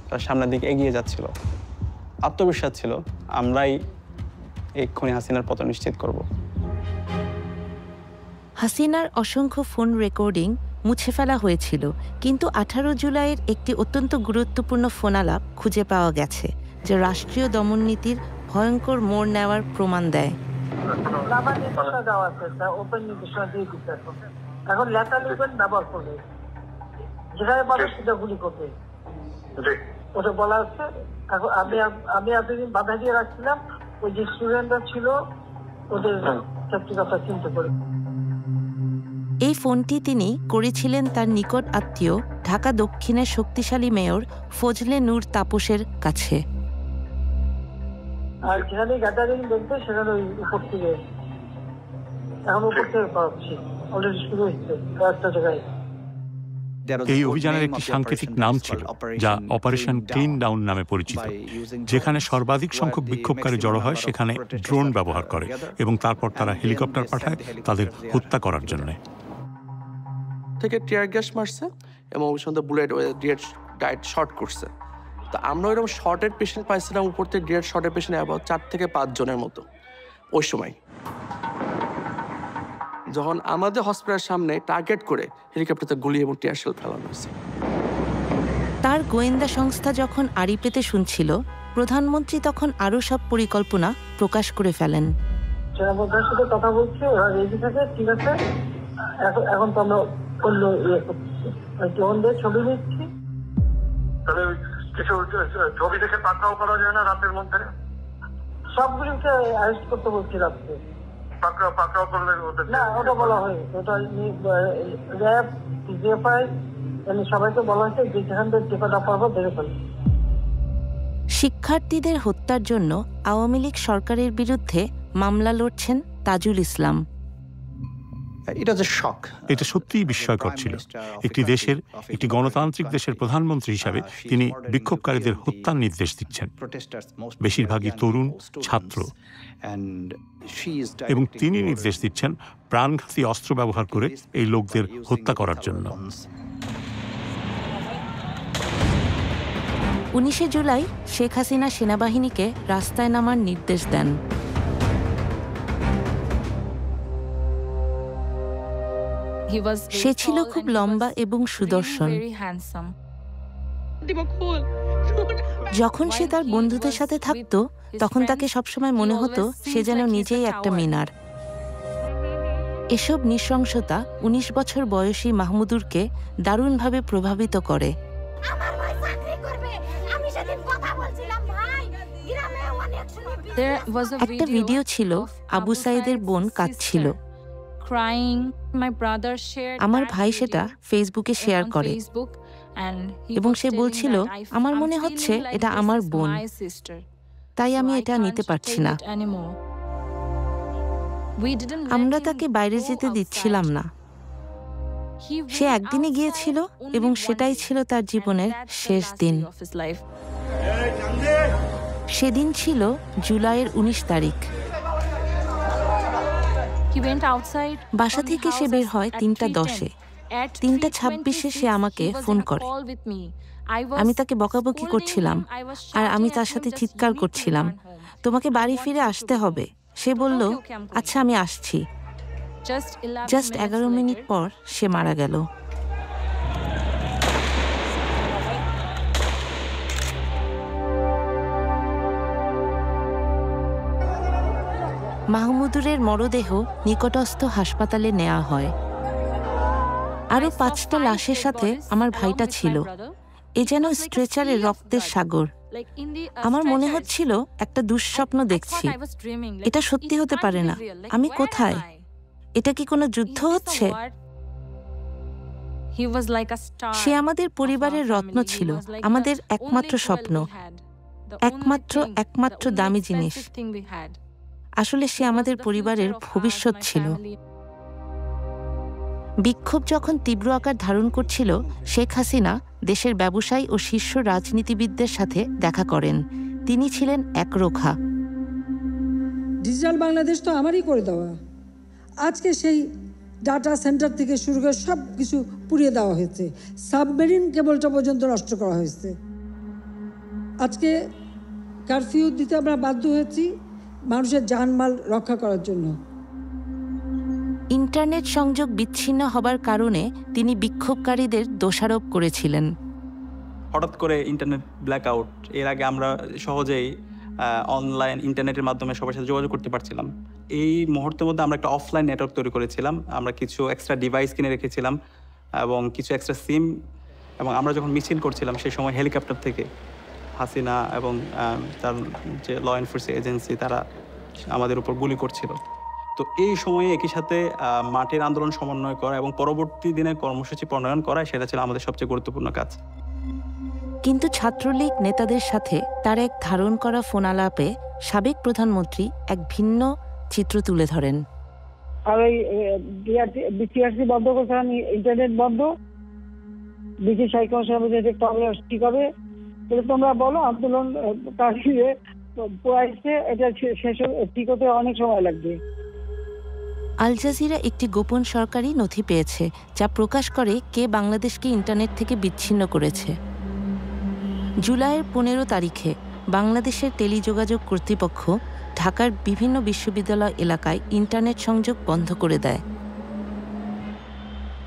তারা সামনের দিকে এগিয়ে যাচ্ছিল। আত্মবিশ্বাস ছিল আমরাই এক্ষুনি হাসিনার পতন নিশ্চিত করব। হাসিনার অসংখ্য ফোন রেকর্ডিং মুছে ফেলা হয়েছিল, কিন্তু 18 জুলাইয়ের একটি অত্যন্ত গুরুত্বপূর্ণ ফোনালাপ খুঁজে পাওয়া গেছে, যে রাষ্ট্রীয় দমননীতির ভয়ঙ্কর মোড় নেওয়ার প্রমাণ দেয়। এখন লেখা লিখবেন, ব্যবহার করবে, যেখানে পাবে সেটা গুলি করবে, ওটা বলা হচ্ছে। এখন আমি এতদিন বাধা দিয়ে রাখছিলাম, ওই যে স্টুডেন্টরা ছিল ওদের সত্যি কথা চিন্তা করে। এই ফোনটি তিনি করেছিলেন তার নিকট আত্মীয় ঢাকা দক্ষিণের শক্তিশালী মেয়র ফজলে নূর তাপসের কাছে। আর যেখানে গ্যাদারিং দেখবে সেখানে ওই উপর থেকে, এখন উপর থেকে পাচ্ছি, অলরেডি শুরু হচ্ছে কয়েকটা জায়গায়। এই অভিযানের একটি সাংকেতিক নাম ছিল, যা অপারেশন ক্লিন ডাউন নামে পরিচিত, যেখানে সর্বাধিক সংখ্যক বিক্ষোভকারী জড়ো হয় সেখানে ড্রোন ব্যবহার করে, এবং তারপর তারা হেলিকপ্টার পাঠায় তাদের হত্যা করার জন্য। থেকে টিয়ার গ্যাস মারছে এবং ওই সঙ্গে বুলেট ডাইরেক্ট শর্ট করছে। তো আমরা ওইরকম শর্টের পেশেন্ট পাইছিলাম উপর থেকে, ডিরেক্ট শর্টের পেশেন্ট অ্যাবাউট 4 থেকে 5 জনের মতো ওই সময়। যখন আমাদের হসপিটালের সামনে টার্গেট করে হেলিকপ্টারতে গুলি এবং টিয়ার শেল ফেলানো হয়েছে। তার গোয়েন্দা সংস্থা যখন আড়ি পেতে শুনছিল, প্রধানমন্ত্রী তখন আরও সব পরিকল্পনা প্রকাশ করে ফেলেন। সেনাপ্রধানের সাথে কথা বলছি, ওরা রেডি থাকে, ঠিক আছে, এখন তো আমরা অন্য ইয়ে করছি, ছবি নিচ্ছি। তবে কিছু ছবি দেখে পাকড়াও করা যায় না রাতের মধ্যে? সবগুলিকে অ্যারেস্ট করতে বলছি রাত্রে। পাকড়াও করলে না, ওটা বলা হয়, ওটা র্যাব, জিএফআই, সবাইকে বলা হয়েছে যে যেখান থেকে টিকাটা পাবো দেখে ফেলবে। শিক্ষার্থীদের হত্যার জন্য আওয়ামী লীগ সরকারের বিরুদ্ধে মামলা লড়ছেন তাজুল ইসলাম। এটা সত্যিই বিস্ময়কর ছিল। একটি গণতান্ত্রিক দেশের প্রধানমন্ত্রী হিসাবে তিনি বিক্ষোভকারীদের হত্যার নির্দেশ দিচ্ছেন, বেশিরভাগই তরুণ ছাত্র, এবং তিনি নির্দেশ দিচ্ছেন প্রাণঘাতী অস্ত্র ব্যবহার করে এই লোকদের হত্যা করার জন্য। 19 জুলাই শেখ হাসিনা সেনাবাহিনীকে রাস্তায় নামার নির্দেশ দেন। সে ছিল খুব লম্বা এবং সুদর্শন। যখন সে তার বন্ধুদের সাথে থাকত তখন তাকে সবসময় মনে হতো সে যেন নিজেই একটা মিনার। এসব নৃশংসতা 19 বছর বয়সী মাহমুদুরকে দারুণভাবে প্রভাবিত করে। একটা ভিডিও ছিল, আবু সাইদের বোন কাঁদছিল। আমার ভাই সেটা ফেসবুকে শেয়ার করে এবং সে বলছিল, আমার মনে হচ্ছে এটা আমার বোন, তাই আমি এটা নিতে পারছি না। আমরা তাকে বাইরে যেতে দিচ্ছিলাম না। সে একদিনে গিয়েছিল এবং সেটাই ছিল তার জীবনের শেষ দিন। সেদিন ছিল জুলাইয়ের 19 তারিখ। বাসা থেকে সে বের হয় 3:10-এ। 3:26-এ সে আমাকে ফোন করে। আমি তাকে বকাবকি করছিলাম আর আমি তার সাথে চিৎকার করছিলাম, তোমাকে বাড়ি ফিরে আসতে হবে। সে বলল, আচ্ছা আমি আসছি। জাস্ট 11 মিনিট পর সে মারা গেল। মাহমুদুরের মরদেহ নিকটস্থ হাসপাতালে নেওয়া হয়। আরো 5টা লাশের সাথে আমার ভাইটা ছিল। এ যেন স্ট্রেচারে রক্তের সাগর। আমার মনে হচ্ছিল একটা দুঃস্বপ্ন দেখছি। এটা সত্যি হতে পারে না। আমি কোথায়? এটা কি কোনো যুদ্ধ হচ্ছে? সে আমাদের পরিবারের রত্ন ছিল, আমাদের একমাত্র স্বপ্ন, একমাত্র দামি জিনিস। আসলে সে আমাদের পরিবারের ভবিষ্যৎ ছিল। বিক্ষোভ যখন তীব্র আকার ধারণ করছিল, শেখ হাসিনা দেশের ব্যবসায়ী ও শীর্ষ রাজনীতিবিদদের সাথে দেখা করেন। তিনি ছিলেন একরোখা। ডিজিটাল বাংলাদেশ তো আমারই করে দেওয়া। আজকে সেই ডাটা সেন্টার থেকে শুরু করে সব কিছু পুড়িয়ে দেওয়া হয়েছে, সাবমেরিন কেবলটা পর্যন্ত নষ্ট করা হয়েছে। আজকে কারফিউ দিতে আমরা বাধ্য হয়েছি মানুষের জানমাল রক্ষা করার জন্য। ইন্টারনেট সংযোগ বিচ্ছিন্ন হবার কারণে তিনি বিক্ষোভকারীদের দোষারোপ করেছিলেন। হঠাৎ করে ইন্টারনেট ব্ল্যাকআউট, এর আগে আমরা সহজেই অনলাইন ইন্টারনেটের মাধ্যমে সবার সাথে যোগাযোগ করতে পারছিলাম। এই মুহূর্তের মধ্যে আমরা একটা অফলাইন নেটওয়ার্ক তৈরি করেছিলাম। আমরা কিছু এক্সট্রা ডিভাইস কিনে রেখেছিলাম এবং কিছু এক্সট্রা সিম, এবং আমরা যখন মিছিল করছিলাম সেই সময় হেলিকপ্টার থেকে হাসিনা এবং তার যে ল এনফোর্সমেন্ট এজেন্সি তারা আমাদের উপর গুলি করছিল। তো এই সময়ে একই সাথে মাঠের আন্দোলন সমন্বয় করা এবং পরবর্তী দিনের কর্মসূচি প্রণয়ন করা, সেটা ছিল আমাদের সবচেয়ে গুরুত্বপূর্ণ কাজ। কিন্তু ছাত্রলীগ নেতাদের সাথে তার এক ধারণ করা ফোনালাপে সাবেক প্রধানমন্ত্রী এক ভিন্ন চিত্র তুলে ধরেন। আর ওই বিসিআরসি বন্ধ করছে, আমি ইন্টারনেট বন্ধ, ব্রিটিশ হাইকমিশন ঠিক হবে, তোমরা বলো আন্দোলন কাশিয়ে পোয়াইছে, এটা শেষ ঠিক হতে অনেক সময় লাগবে। আল জাজিরা একটি গোপন সরকারি নথি পেয়েছে যা প্রকাশ করে কে বাংলাদেশকে ইন্টারনেট থেকে বিচ্ছিন্ন করেছে। জুলাইয়ের 15 তারিখে বাংলাদেশের টেলিযোগাযোগ কর্তৃপক্ষ ঢাকার বিভিন্ন বিশ্ববিদ্যালয় এলাকায় ইন্টারনেট সংযোগ বন্ধ করে দেয়।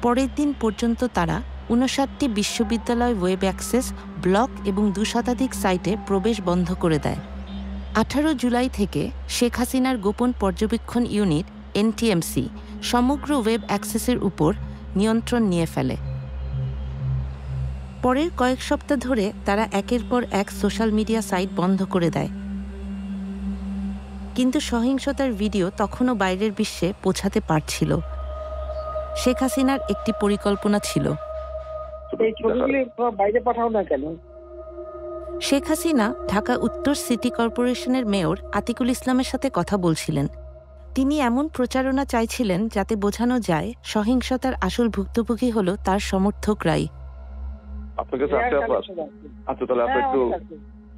পরের দিন পর্যন্ত তারা 59টি বিশ্ববিদ্যালয় ওয়েব অ্যাক্সেস, ব্লগ এবং 2 শতাধিক সাইটে প্রবেশ বন্ধ করে দেয়। 18 জুলাই থেকে শেখ হাসিনার গোপন পর্যবেক্ষণ ইউনিট এনটিএমসি সমগ্র ওয়েব অ্যাক্সেসের উপর নিয়ন্ত্রণ নিয়ে ফেলে। পরের কয়েক সপ্তাহ ধরে তারা একের পর এক সোশ্যাল মিডিয়া সাইট বন্ধ করে দেয়। কিন্তু সহিংসতার ভিডিও তখনও বাইরের বিশ্বে পৌঁছাতে পারছিল। শেখ হাসিনার একটি পরিকল্পনা ছিল। শেখ হাসিনা ঢাকা উত্তর সিটি কর্পোরেশনের মেয়র আতিকুল ইসলামের সাথে কথা বলছিলেন। তিনি এমন প্রচারণা চাইছিলেন যাতে বোঝানো যায় সহিংসতার আসল ভুক্তভোগী হলো তার সমর্থকরাই। আপনার কাছে আছে আপা? আচ্ছা, তাহলে আপনি একটু,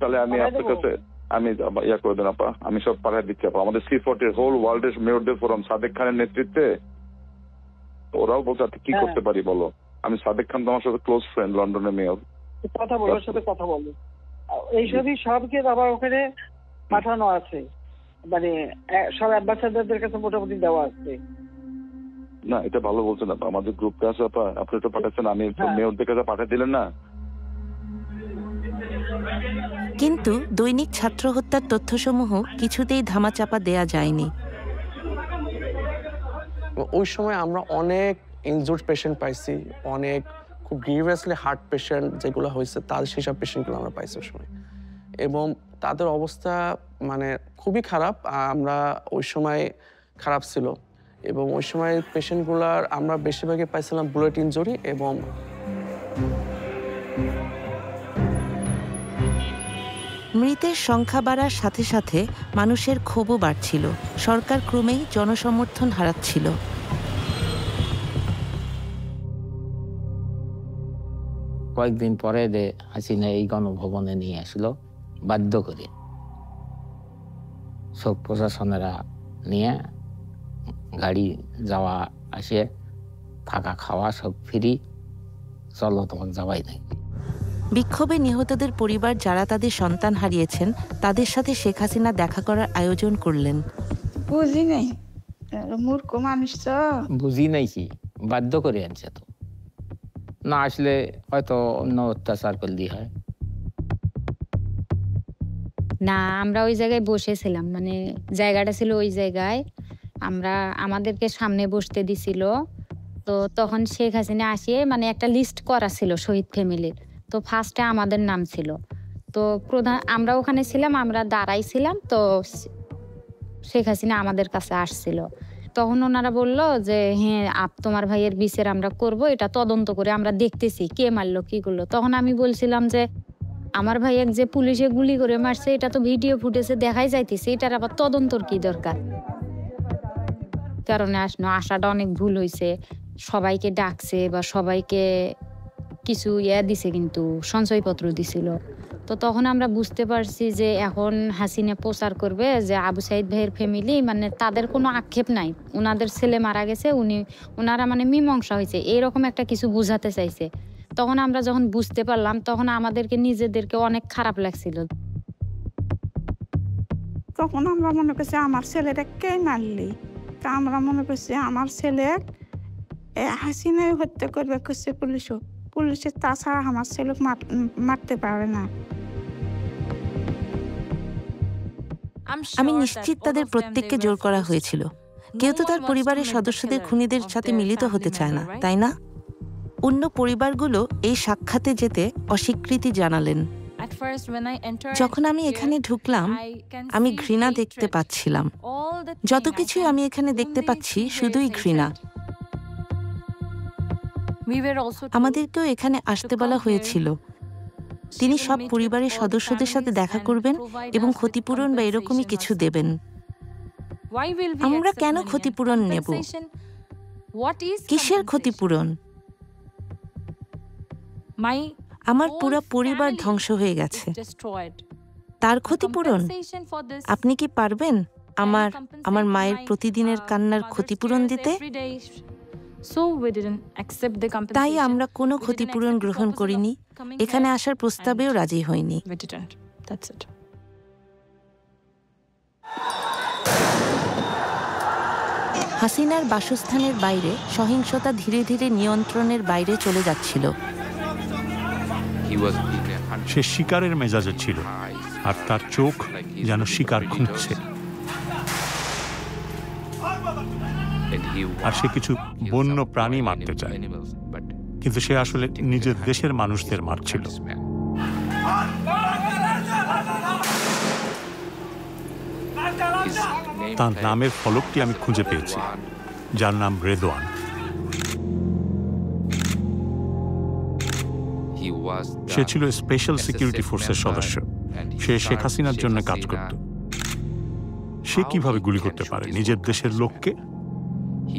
তাহলে আমি আপনার কাছে আমি ইয়া করে দেন আপা, আমি সব পাঠিয়ে দিচ্ছি আপা। আমাদের C40 হোল ওয়ার্ল্ডের মেয়রদের ফোরাম সাদেক খানের নেতৃত্বে, ওরাও বলছে কি করতে পারি বলো। আমি সাদেক খান তো আমার সাথে ক্লোজ ফ্রেন্ড, লন্ডনের মেয়র। কথা বলো, ওর সাথে কথা বলো। এইসবই সবকে আবার ওখানে পাঠানো আছে, মানে সব অ্যাম্বাসাডারদের কাছে মোটামুটি দেওয়া আছে। না, এটা ভালো বলছেন আপা, আমাদের গ্রুপে আছে আপা, আপনি তো পাঠাচ্ছেন, আমি মেয়রদের কাছে পাঠিয়ে দিলেন না। কিন্তু দৈনিক ছাত্র হত্যার তথ্যসমূহ কিছুতেই ধামাচাপা দেয়া যায়নি। ওই সময় আমরা অনেক ইনজুর্ড পেশেন্ট পাইছি, অনেক খুব গ্রিভিয়াসলি হার্ট পেশেন্ট যেগুলো হয়েছে তার সেসব পেশেন্টগুলো আমরা পাইছি ওই সময়, এবং তাদের অবস্থা মানে খুবই খারাপ। আমরা ওই সময় খারাপ ছিল, এবং ওই সময় পেশেন্টগুলার আমরা বেশিরভাগই পাইছিলাম বুলেট ইনজুরি। এবং মৃতের সংখ্যা বাড়ার সাথে সাথে মানুষের ক্ষোভও বাড়ছিল। সরকার ক্রমেই জনসমর্থন হারাচ্ছিল। কয়েকদিন পরে হাসিনা এই গণভবনে নিয়ে আসলো বাধ্য করে, শোক প্রশাসনেরা নিয়ে গাড়ি যাওয়া আসে, থাকা খাওয়া সব ফ্রি, চলো তোমার যাওয়াই নাই। বিক্ষোভে নিহতদের পরিবার যারা তাদের সন্তান হারিয়েছেন তাদের সাথে শেখ হাসিনা দেখা করার আয়োজন করলেন। বুঝি নাই, মূর্খ মানুষ তো। বুঝি নাই কি, বাধ্য করে আনছে তো, না আসলে হয়তো অন্য অত্যাচার করলেই হয়। না, আমরা ওই জায়গায় বসেছিলাম, মানে জায়গাটা ছিল ওই জায়গায়, আমাদেরকে সামনে বসতে দিছিল। তো তখন শেখ হাসিনা আসিয়ে মানে একটা লিস্ট করা ছিল শহীদ ফ্যামিলির, তো ফার্স্টে আমাদের নাম ছিল। তো আমরা ওখানে ছিলাম, আমরা দাঁড়াইছিলাম, তো শেখ হাসিনা আমাদের কাছে আসছিল। তখন ওনারা বললো যে হ্যাঁ তোমার ভাইয়ের বিচার আমরা করব, এটা তদন্ত করে আমরা দেখতেছি কে মারলো কি করলো। তখন আমি বলছিলাম যে আমার ভাইয়ের যে পুলিশে গুলি করে মারছে এটা তো ভিডিও ফুটেজে দেখাই যাইতেছে, এটার আবার তদন্তর কি দরকার। কারণে আসাটা অনেক ভুল হয়েছে, সবাইকে ডাকছে বা সবাইকে কিছু দিছে, কিন্তু সঞ্চয়পত্র দিছিল। তো তখন আমরা বুঝতে পারছি যে এখন হাসিনা প্রচার করবে যে আবু সাইদ ভাইয়ের ফ্যামিলি মানে তাদের কোনো আক্ষেপ নাই, ওনাদের ছেলে মারা গেছে, ওনারা মানে মীমাংসা হয়েছে, এইরকম একটা কিছু বুঝাতে চাইছে। তখন আমরা যখন বুঝতে পারলাম তখন আমাদেরকে নিজেদেরকে অনেক খারাপ লাগছিল। তখন আমরা মনে করছি আমার ছেলেটা কে মারলি, তা আমরা মনে করছি আমার ছেলে হাসিনাই হত্যা করবে করছে পুলিশের, তাছাড়া আমার ছেলে মারতে পারে না। আমি নিশ্চিত তাদের প্রত্যেককে জোর করা হয়েছিল। কেউ তো তার পরিবারের সদস্যদের খুনিদের সাথে মিলিত হতে চায় না, তাই না? অন্য পরিবারগুলো এই সাক্ষাতে যেতে অস্বীকৃতি জানালেন। যখন আমি এখানে ঢুকলাম আমি ঘৃণা দেখতে পাচ্ছিলাম। যত কিছুই আমি এখানে দেখতে পাচ্ছি শুধুই ঘৃণা। আমাদেরকেও এখানে আসতে বলা হয়েছিল। তিনি সব পরিবারের সদস্যদের সাথে দেখা করবেন এবং ক্ষতিপূরণ বা এরকমই কিছু দেবেন। আমরা কেন ক্ষতিপূরণ নেব? কিসের ক্ষতিপূরণ? আমার পুরো পরিবার ধ্বংস হয়ে গেছে, তার ক্ষতিপূরণ? আপনি কি পারবেন আমার মায়ের প্রতিদিনের কান্নার ক্ষতিপূরণ দিতে? তাই আমরা কোনো ক্ষতিপূরণ গ্রহণ করিনি, এখানে আসার প্রস্তাবেও রাজি হইনি। হাসিনার বাসস্থানের বাইরে সহিংসতা ধীরে ধীরে নিয়ন্ত্রণের বাইরে চলে যাচ্ছিল। সে শিকারের মেজাজে ছিল, আর তার চোখ যেন শিকার খুঁজছে। আর সে কিছু বন্য প্রাণী মারতে চায়, কিন্তু সে আসলে নিজের দেশের মানুষদের মারছিল। তার নামের ফলকটি আমি খুঁজে পেয়েছি, যার নাম রেদওয়ান। সে ছিল স্পেশাল সিকিউরিটি ফোর্সের সদস্য। সে শেখ হাসিনার জন্য কাজ করত। সে কিভাবে গুলি করতে পারে নিজের দেশের লোককে?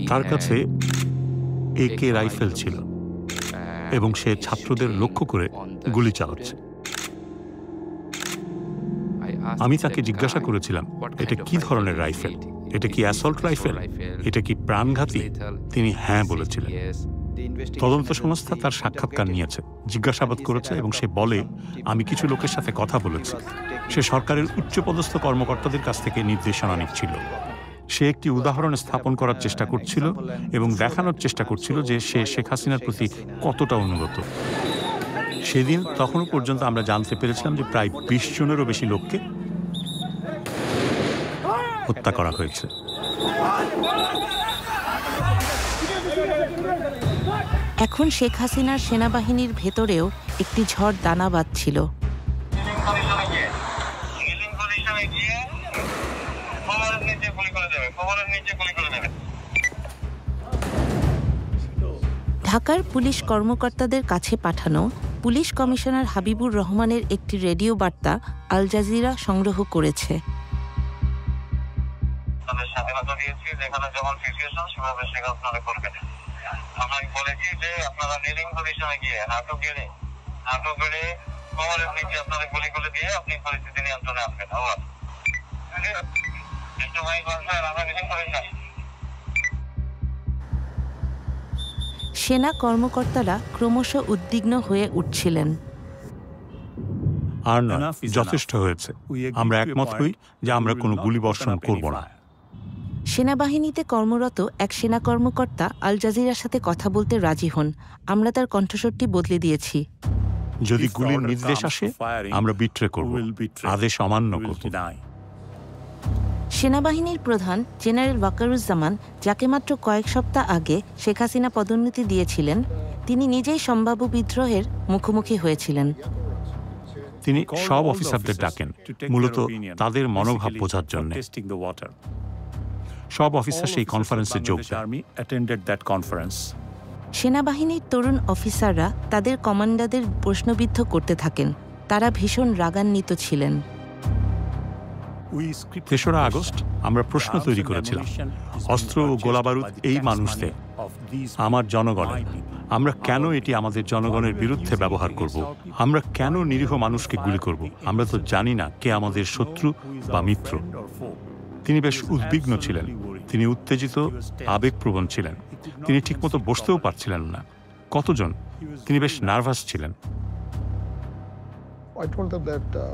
তার কাছে AK রাইফেল ছিল এবং সে ছাত্রদের লক্ষ্য করে গুলি চালাচ্ছে। আমি তাকে জিজ্ঞাসা করেছিলাম, এটা কি ধরনের রাইফেল? এটা কি অ্যাসল্ট রাইফেল? এটা কি প্রাণঘাতী? তিনি হ্যাঁ বলেছিলেন। তদন্ত সংস্থা তার সাক্ষাৎকার নিয়েছে, জিজ্ঞাসাবাদ করেছে এবং সে বলে, আমি কিছু লোকের সাথে কথা বলেছি। সে সরকারের উচ্চপদস্থ কর্মকর্তাদের কাছ থেকে নির্দেশনা নিচ্ছিল। সে একটি উদাহরণ স্থাপন করার চেষ্টা করছিল এবং দেখানোর চেষ্টা করছিল যে সে শেখ হাসিনার প্রতি কতটা অনুগত। সেদিন তখনও পর্যন্ত আমরা জানতে পেরেছিলাম যে প্রায় 20 জনেরও বেশি লোককে হত্যা করা হয়েছে। এখন শেখ হাসিনার সেনাবাহিনীর ভেতরেও একটি ঝড় দানা বাঁধছিল। ঢাকার পুলিশ কর্মকর্তাদের কাছে পাঠানো পুলিশ কমিশনার হাবিবুর রহমানের একটি রেডিও বার্তা আল জাজিরা সংগ্রহ করেছে। সেনা কর্মকর্তারা ক্রমশ উদ্বিগ্ন হয়ে উঠছিলেন। আর না, যথেষ্ট হয়েছে। আমরা একমত হই যে আমরা কোনো গুলিবর্ষণ করব না। সেনাবাহিনীতে কর্মরত এক সেনা কর্মকর্তা আল জাজিরার সাথে কথা বলতে রাজি হন। আমরা তার কণ্ঠস্বরটি বদলে দিয়েছি। যদি গুলির নির্দেশ আসে, আমরা বিট্রে করব, আদেশ অমান্য করব। সেনাবাহিনীর প্রধান জেনারেল ওয়াকারুজ্জামান, যাকে মাত্র কয়েক সপ্তাহ আগে শেখ হাসিনা পদোন্নতি দিয়েছিলেন, তিনি নিজেই সম্ভাব্য বিদ্রোহের মুখোমুখি হয়েছিলেন। তিনি সব অফিসারদের ডাকেন মূলত তাদের মনোভাব বোঝার জন্য। সব অফিসার সেই কনফারেন্সে যোগ দেন। সেনাবাহিনীর তরুণ অফিসাররা তাদের কমান্ডারদের প্রশ্নবিদ্ধ করতে থাকেন। তারা ভীষণ রাগান্বিত ছিলেন। 3রা আগস্ট আমরা প্রশ্ন তৈরি করেছিলাম, অস্ত্র ও গোলাবারুদ এই মানুষদের, আমার জনগণের, আমরা কেন এটি আমাদের জনগণের বিরুদ্ধে ব্যবহার করব? আমরা কেন নিরীহ মানুষকে গুলি করব? আমরা তো জানি না কে আমাদের শত্রু বা মিত্র। তিনি বেশ উদ্বিগ্ন ছিলেন, তিনি উত্তেজিত, আবেগপ্রবণ ছিলেন, তিনি ঠিকমতো বসতেও পারছিলেন না। কতজন? তিনি বেশ নার্ভাস ছিলেন।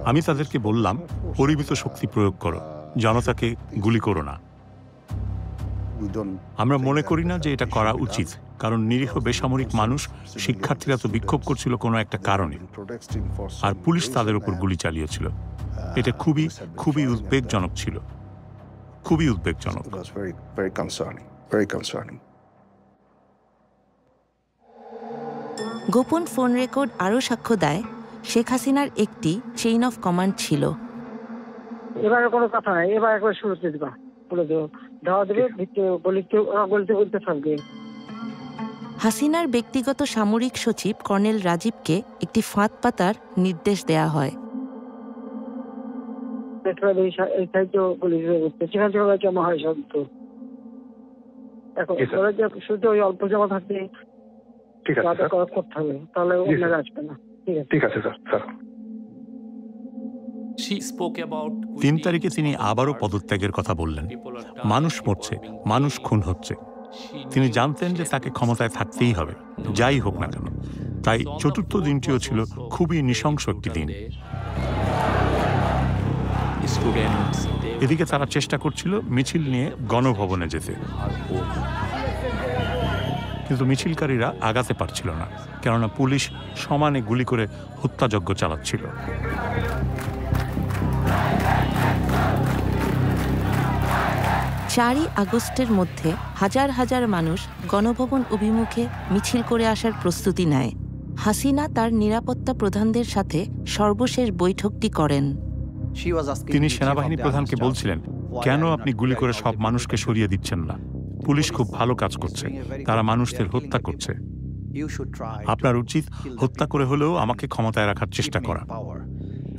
আমি তাদেরকে বললাম, পরিমিত শক্তি প্রয়োগ করো, জনতাকে গুলি করো না। আমরা মনে করি না যে এটা করা উচিত, কারণ নিরীহ বেসামরিক মানুষ, শিক্ষার্থীরা তো বিক্ষোভ করছিল কোনো একটা কারণে, আর পুলিশ তাদের উপর গুলি চালিয়েছিল। এটা খুবই খুবই উদ্বেগজনক ছিল, খুবই উদ্বেগজনক। গোপন ফোন রেকর্ড আরও সাক্ষ্য দেয়, শেখ হাসিনার একটি চেইন অফ কমান্ড ছিল। এবারে কোনো কথা নাই, এবার একবার শুরুতে দিবা, বলে দেবো, ধাওয়া দেবে, বলতে থাকবে। হাসিনার ব্যক্তিগত সামরিক সচিব কর্নেল রাজীবকে একটি ফাঁদ পাতার নির্দেশ দেয়া হয়। জমা হয় সব তো এখন শুধু ওই অল্প জমা থাকতে করতে হবে, তাহলে ওনারা আসবে না। ঠিক আছে স্যার। 3 তারিখে তিনি আবারও পদত্যাগের কথা বললেন। মানুষ মরছে, মানুষ খুন হচ্ছে। তিনি জানতেন যে তাকে ক্ষমতায় থাকতেই হবে, যাই হোক না কেন। তাই 4র্থ দিনটিও ছিল খুবই নৃশংস একটি দিন। এদিকে তারা চেষ্টা করছিল মিছিল নিয়ে গণভবনে যেতে, কিন্তু মিছিলকারীরা আগাতে পারছিল না, কেননা পুলিশ সমানে গুলি করে হত্যাযজ্ঞ চালাচ্ছিল। 4ই আগস্টের মধ্যে হাজার হাজার মানুষ গণভবন অভিমুখে মিছিল করে আসার প্রস্তুতি নেয়। হাসিনা তার নিরাপত্তা প্রধানদের সাথে সর্বশেষ বৈঠকটি করেন। তিনি সেনাবাহিনী প্রধানকে বলছিলেন, কেন আপনি গুলি করে সব মানুষকে সরিয়ে দিচ্ছেন না? পুলিশ খুব ভালো কাজ করছে, তারা মানুষদের হত্যা করছে। আপনার উচিত হত্যা করে হলেও আমাকে ক্ষমতায় রাখার চেষ্টা করা।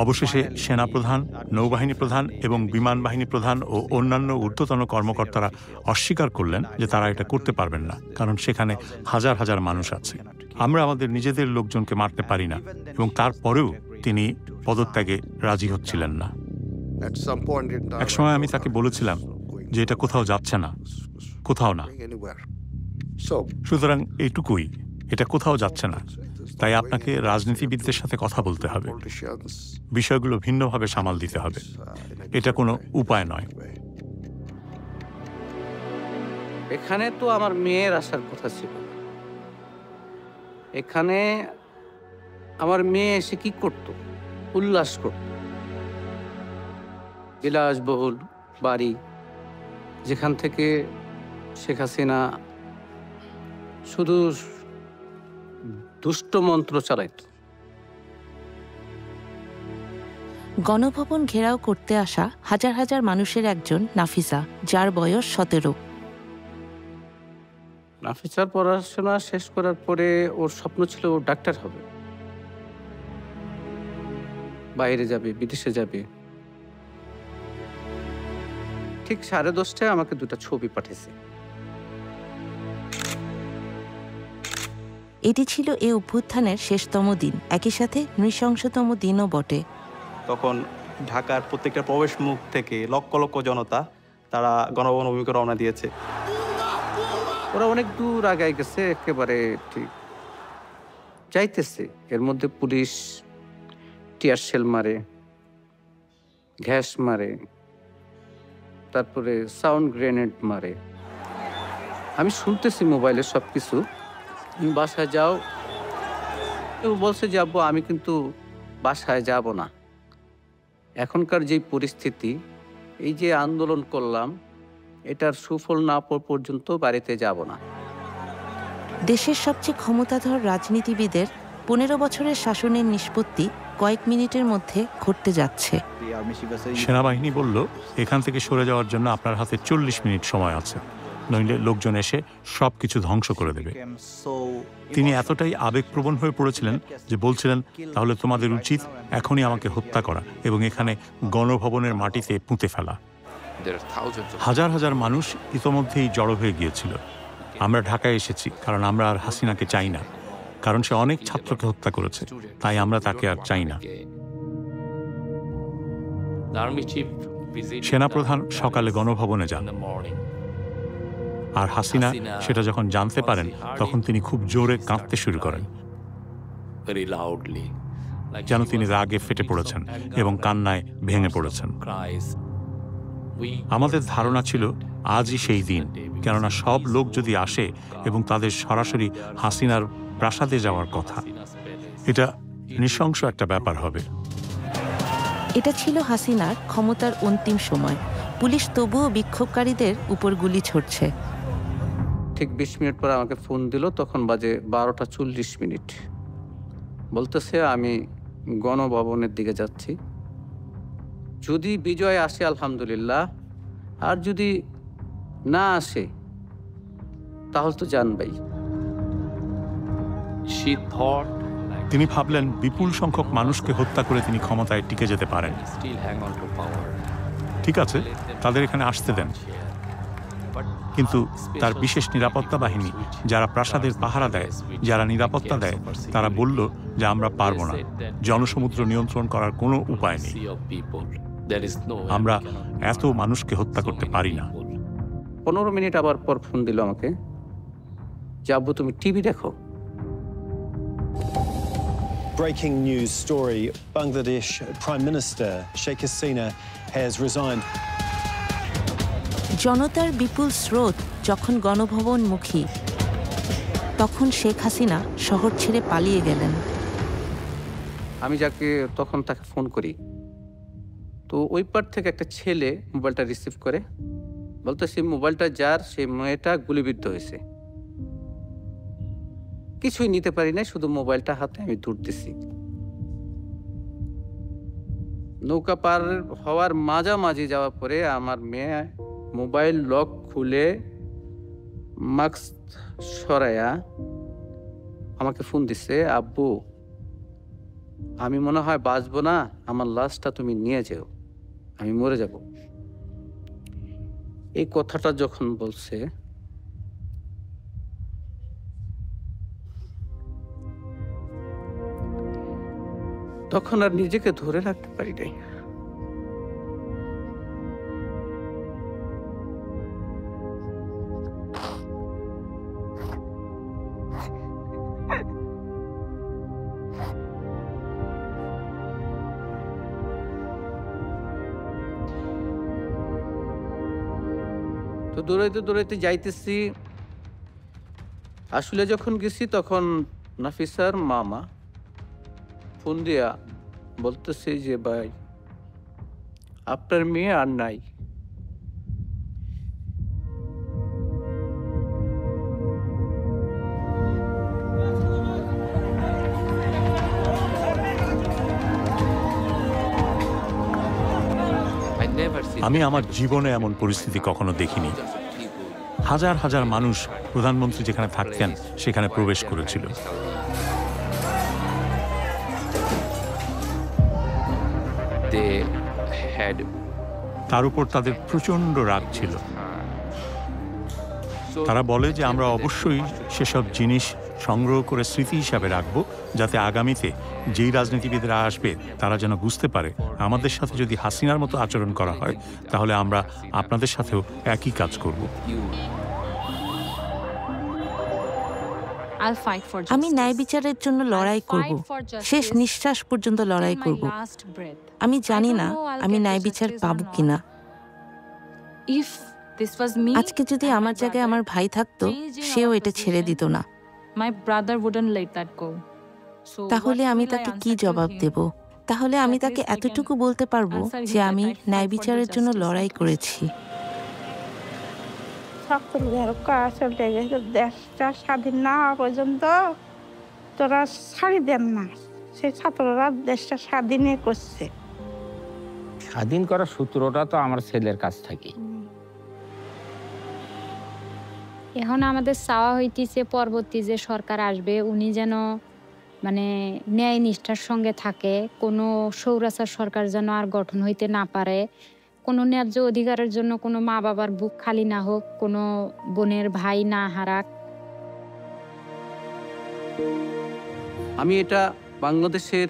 অবশেষে সেনাপ্রধান, নৌবাহিনী প্রধান এবং বিমান বাহিনী প্রধান ও অন্যান্য ঊর্ধ্বতন কর্মকর্তারা অস্বীকার করলেন যে তারা এটা করতে পারবেন না, কারণ সেখানে হাজার হাজার মানুষ আছে। আমরা আমাদের নিজেদের লোকজনকে মারতে পারি না, এবং তারপরেও তিনি পদত্যাগে রাজি হচ্ছিলেন না। একসময় আমি তাকে বলেছিলাম যে এটা কোথাও যাচ্ছে না, কোথাও না। সুতরাং এইটুকুই, এটা কোথাও যাচ্ছে না। তাই আপনাকে রাজনীতিবিদদের সাথে কথা বলতে হবে, বিষয়গুলো ভিন্নভাবে সামাল দিতে হবে। এটা কোনো উপায় নয়। এখানে তো আমার মেয়ের আসার কথা ছিল। এখানে আমার মেয়ে এসে কি করত? উল্লাস করত। বিলাসবহুল বাড়ি, যেখান থেকে শেখ হাসিনা শুধু দুষ্ট মন্ত্র চালাইত। গণভবন ঘেরাও করতে আসা হাজার হাজার মানুষের একজন নাফিসা, যার বয়স 17। নাফিসার পড়াশোনা শেষ করার পরে ওর স্বপ্ন ছিল ও ডাক্তার হবে, বাইরে যাবে, বিদেশে যাবে। ঠিক 10:30টায় আমাকে 2টা ছবি পাঠিয়েছে। এটি ছিল এই অভ্যুত্থানের শেষতম দিন, একই সাথে নৃশংসতম দিনও বটে। তখন ঢাকার প্রত্যেকটা প্রবেশ মুখ থেকে লক্ষ লক্ষ জনতা তারা গণভবন অভিমুখে রওনা দিয়েছে। ওরা অনেক দূর আগায় গেছে, একেবারে ঠিক যাইতেছে। এর মধ্যে পুলিশ টিয়ার শেল মারে, গ্যাস মারে, তারপরে সাউন্ড গ্রেনেড মারে। আমি শুনতেছি মোবাইলে সব কিছু। তুমি বাসায় যাও। কেউ বলছে যে আব্বু আমি কিন্তু বাসায় যাব না। এখনকার যে পরিস্থিতি, এই যে আন্দোলন করলাম, এটার সুফল না পাওয়া পর্যন্ত বাড়িতে যাব না। দেশের সবচেয়ে ক্ষমতাধর রাজনীতিবিদের 15 বছরের শাসনের নিষ্পত্তি কয়েক মিনিটের মধ্যে ঘটতে যাচ্ছে। সেনাবাহিনী বলল, এখান থেকে সরে যাওয়ার জন্য আপনার হাতে 40 মিনিট সময় আছে, নইলে লোকজন এসে সবকিছু ধ্বংস করে দেবে। তিনি এতটাই আবেগপ্রবণ হয়ে পড়েছিলেন যে বলছিলেন, তাহলে তোমাদের উচিত এখনই আমাকে হত্যা করা এবং এখানে গণভবনের মাটিতে পুঁতে ফেলা। হাজার হাজার মানুষ ইতোমধ্যেই জড়ো হয়ে গিয়েছিল। আমরা ঢাকায় এসেছি কারণ আমরা আর হাসিনাকে চাই না, কারণ সে অনেক ছাত্রকে হত্যা করেছে, তাই আমরা তাকে আর চাই না। সেনাপ্রধান সকালে গণভবনে যান, আর হাসিনা সেটা যখন জানতে পারেন তখন তিনি খুব জোরে কাঁদতে শুরু করেন, যেন তিনি রাগে ফেটে পড়েছেন এবং কান্নায় ভেঙে পড়েছেন। আমাদের ধারণা ছিল আজই সেই দিন, কেননা সব লোক যদি আসে এবং তাদের সরাসরি হাসিনার প্রাসাদে যাওয়ার কথা, এটা নৃশংস একটা ব্যাপার হবে। এটা ছিল হাসিনার ক্ষমতার অন্তিম সময়। পুলিশ তবুও বিক্ষোভকারীদের উপর গুলি ছুড়ছে। ঠিক 20 মিনিট পর আমাকে ফোন দিল, তখন বাজে 12:40। বলতেছে আমি গণভবনের দিকে যাচ্ছি, যদি বিজয় আসে আলহামদুলিল্লাহ, আর যদি না আসে তাহলে তো জানবাই। তিনি ভাবলেন বিপুল সংখ্যক মানুষকে হত্যা করে তিনি ক্ষমতায় টিকে যেতে পারেন। ঠিক আছে, তাদের এখানে আসতে দেন, কিন্তু তার বিশেষ নিরাপত্তা বাহিনী যারা প্রাসাদের পাহারা দেয়, যারা নিরাপত্তা দেয়, তারা বলল যে আমরা পারবো না, জনসমুদ্র নিয়ন্ত্রণ করার কোনো উপায় নেই, আমরা এত মানুষকে হত্যা করতে পারি না। 15 মিনিট আবার পর ফোন দিল আমাকে, যে আব্বু তুমি টিভি দেখো। Breaking news story, Bangladesh Prime Minister Sheikh Hasina has resigned. জনতার বিপুল স্রোত যখন গণভবনমুখী, তখন শেখ হাসিনা শহর ছেড়ে পালিয়ে গেলেন। আমি যাকে তখন তাকে ফোন করি, তো ওই পার থেকে একটা ছেলে মোবাইলটা রিসিভ করে বলতে, সেই মোবাইলটা যার, সেই মেয়েটা গুলিবিদ্ধ হয়েছে। কিছুই নিতে পারি না, শুধু মোবাইলটা হাতে আমি দৌড়তেছি। নৌকা পার হওয়ার মাঝামাঝি যাওয়ার পরে আমার মেয়ে মোবাইল লক খুলে মাস্ক সরাইয়া আমাকে ফোন দিছে, আব্বু আমি মনে হয় বাঁচবো না, আমার লাশটা তুমি নিয়ে যেও, আমি মরে যাব। এই কথাটা যখন বলছে তখন আর নিজেকে ধরে রাখতে পারি নাই। তো দৌড়াইতে দৌড়াইতে যাইতেছি, আসলে যখন গেছি তখন নাফিসার মামা ফোন দিয়া বলতেছে যে ভাই আপনার মেয়ে আর নাই। আমি আমার জীবনে এমন পরিস্থিতি কখনো দেখিনি। হাজার হাজার মানুষ প্রধানমন্ত্রী যেখানে থাকতেন সেখানে প্রবেশ করেছিল। তার উপর তাদের প্রচন্ড রাগ ছিল। তারা বলে যে আমরা অবশ্যই সেসব জিনিস সংগ্রহ করে স্মৃতি হিসাবে রাখবো, যাতে আগামীতে যেই রাজনীতিবিদরা আসবে তারা যেন বুঝতে পারে আমাদের সাথে যদি হাসিনার মতো আচরণ করা হয় তাহলে আমরা আপনাদের সাথেও একই কাজ করব। আমি ন্যায় বিচারের জন্য লড়াই করব, শেষ নিঃশ্বাস পর্যন্ত লড়াই করব। আমি জানি না আমি ন্যায় বিচার পাবো কিনা। আজকে যদি আমার জায়গায় আমার ভাই থাকতো, সেও এটা ছেড়ে দিত না। তাহলে আমি তাকে কি জবাব দেব? তাহলে আমি তাকে এতটুকু বলতে পারবো যে আমি ন্যায় বিচারের জন্য লড়াই করেছি। দেশটা স্বাধীন না হওয়া পর্যন্ত তোরা ছাড়ি দেন না, সেই ছাত্ররা দেশটা স্বাধীনই করছে। স্বাধীন করার সূত্রটা তো আমার ছেলের কাছ থেকে। এখন আমাদের চাওয়া হইতেছে পরবর্তী যে সরকার আসবে উনি যেন মানে ন্যায় নিষ্ঠার সঙ্গে থাকে, কোনো স্বৈরাচার সরকার যেন আর গঠন হইতে না পারে, কোনো ন্যায্য অধিকারের জন্য কোনো মা বাবার বুক খালি না হোক, কোনো বোনের ভাই না হারাক। আমি এটা বাংলাদেশের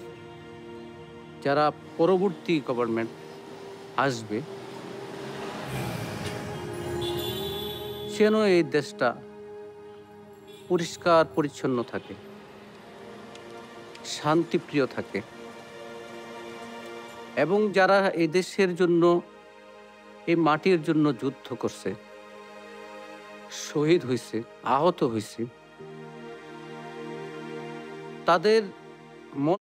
যারা পরবর্তী গভর্নমেন্ট আসবে যেন এই দেশটা পরিষ্কার পরিচ্ছন্ন থাকে, শান্তিপ্রিয় থাকে, এবং যারা এই দেশের জন্য, এই মাটির জন্য যুদ্ধ করছে, শহীদ হয়েছে, আহত হয়েছে, তাদের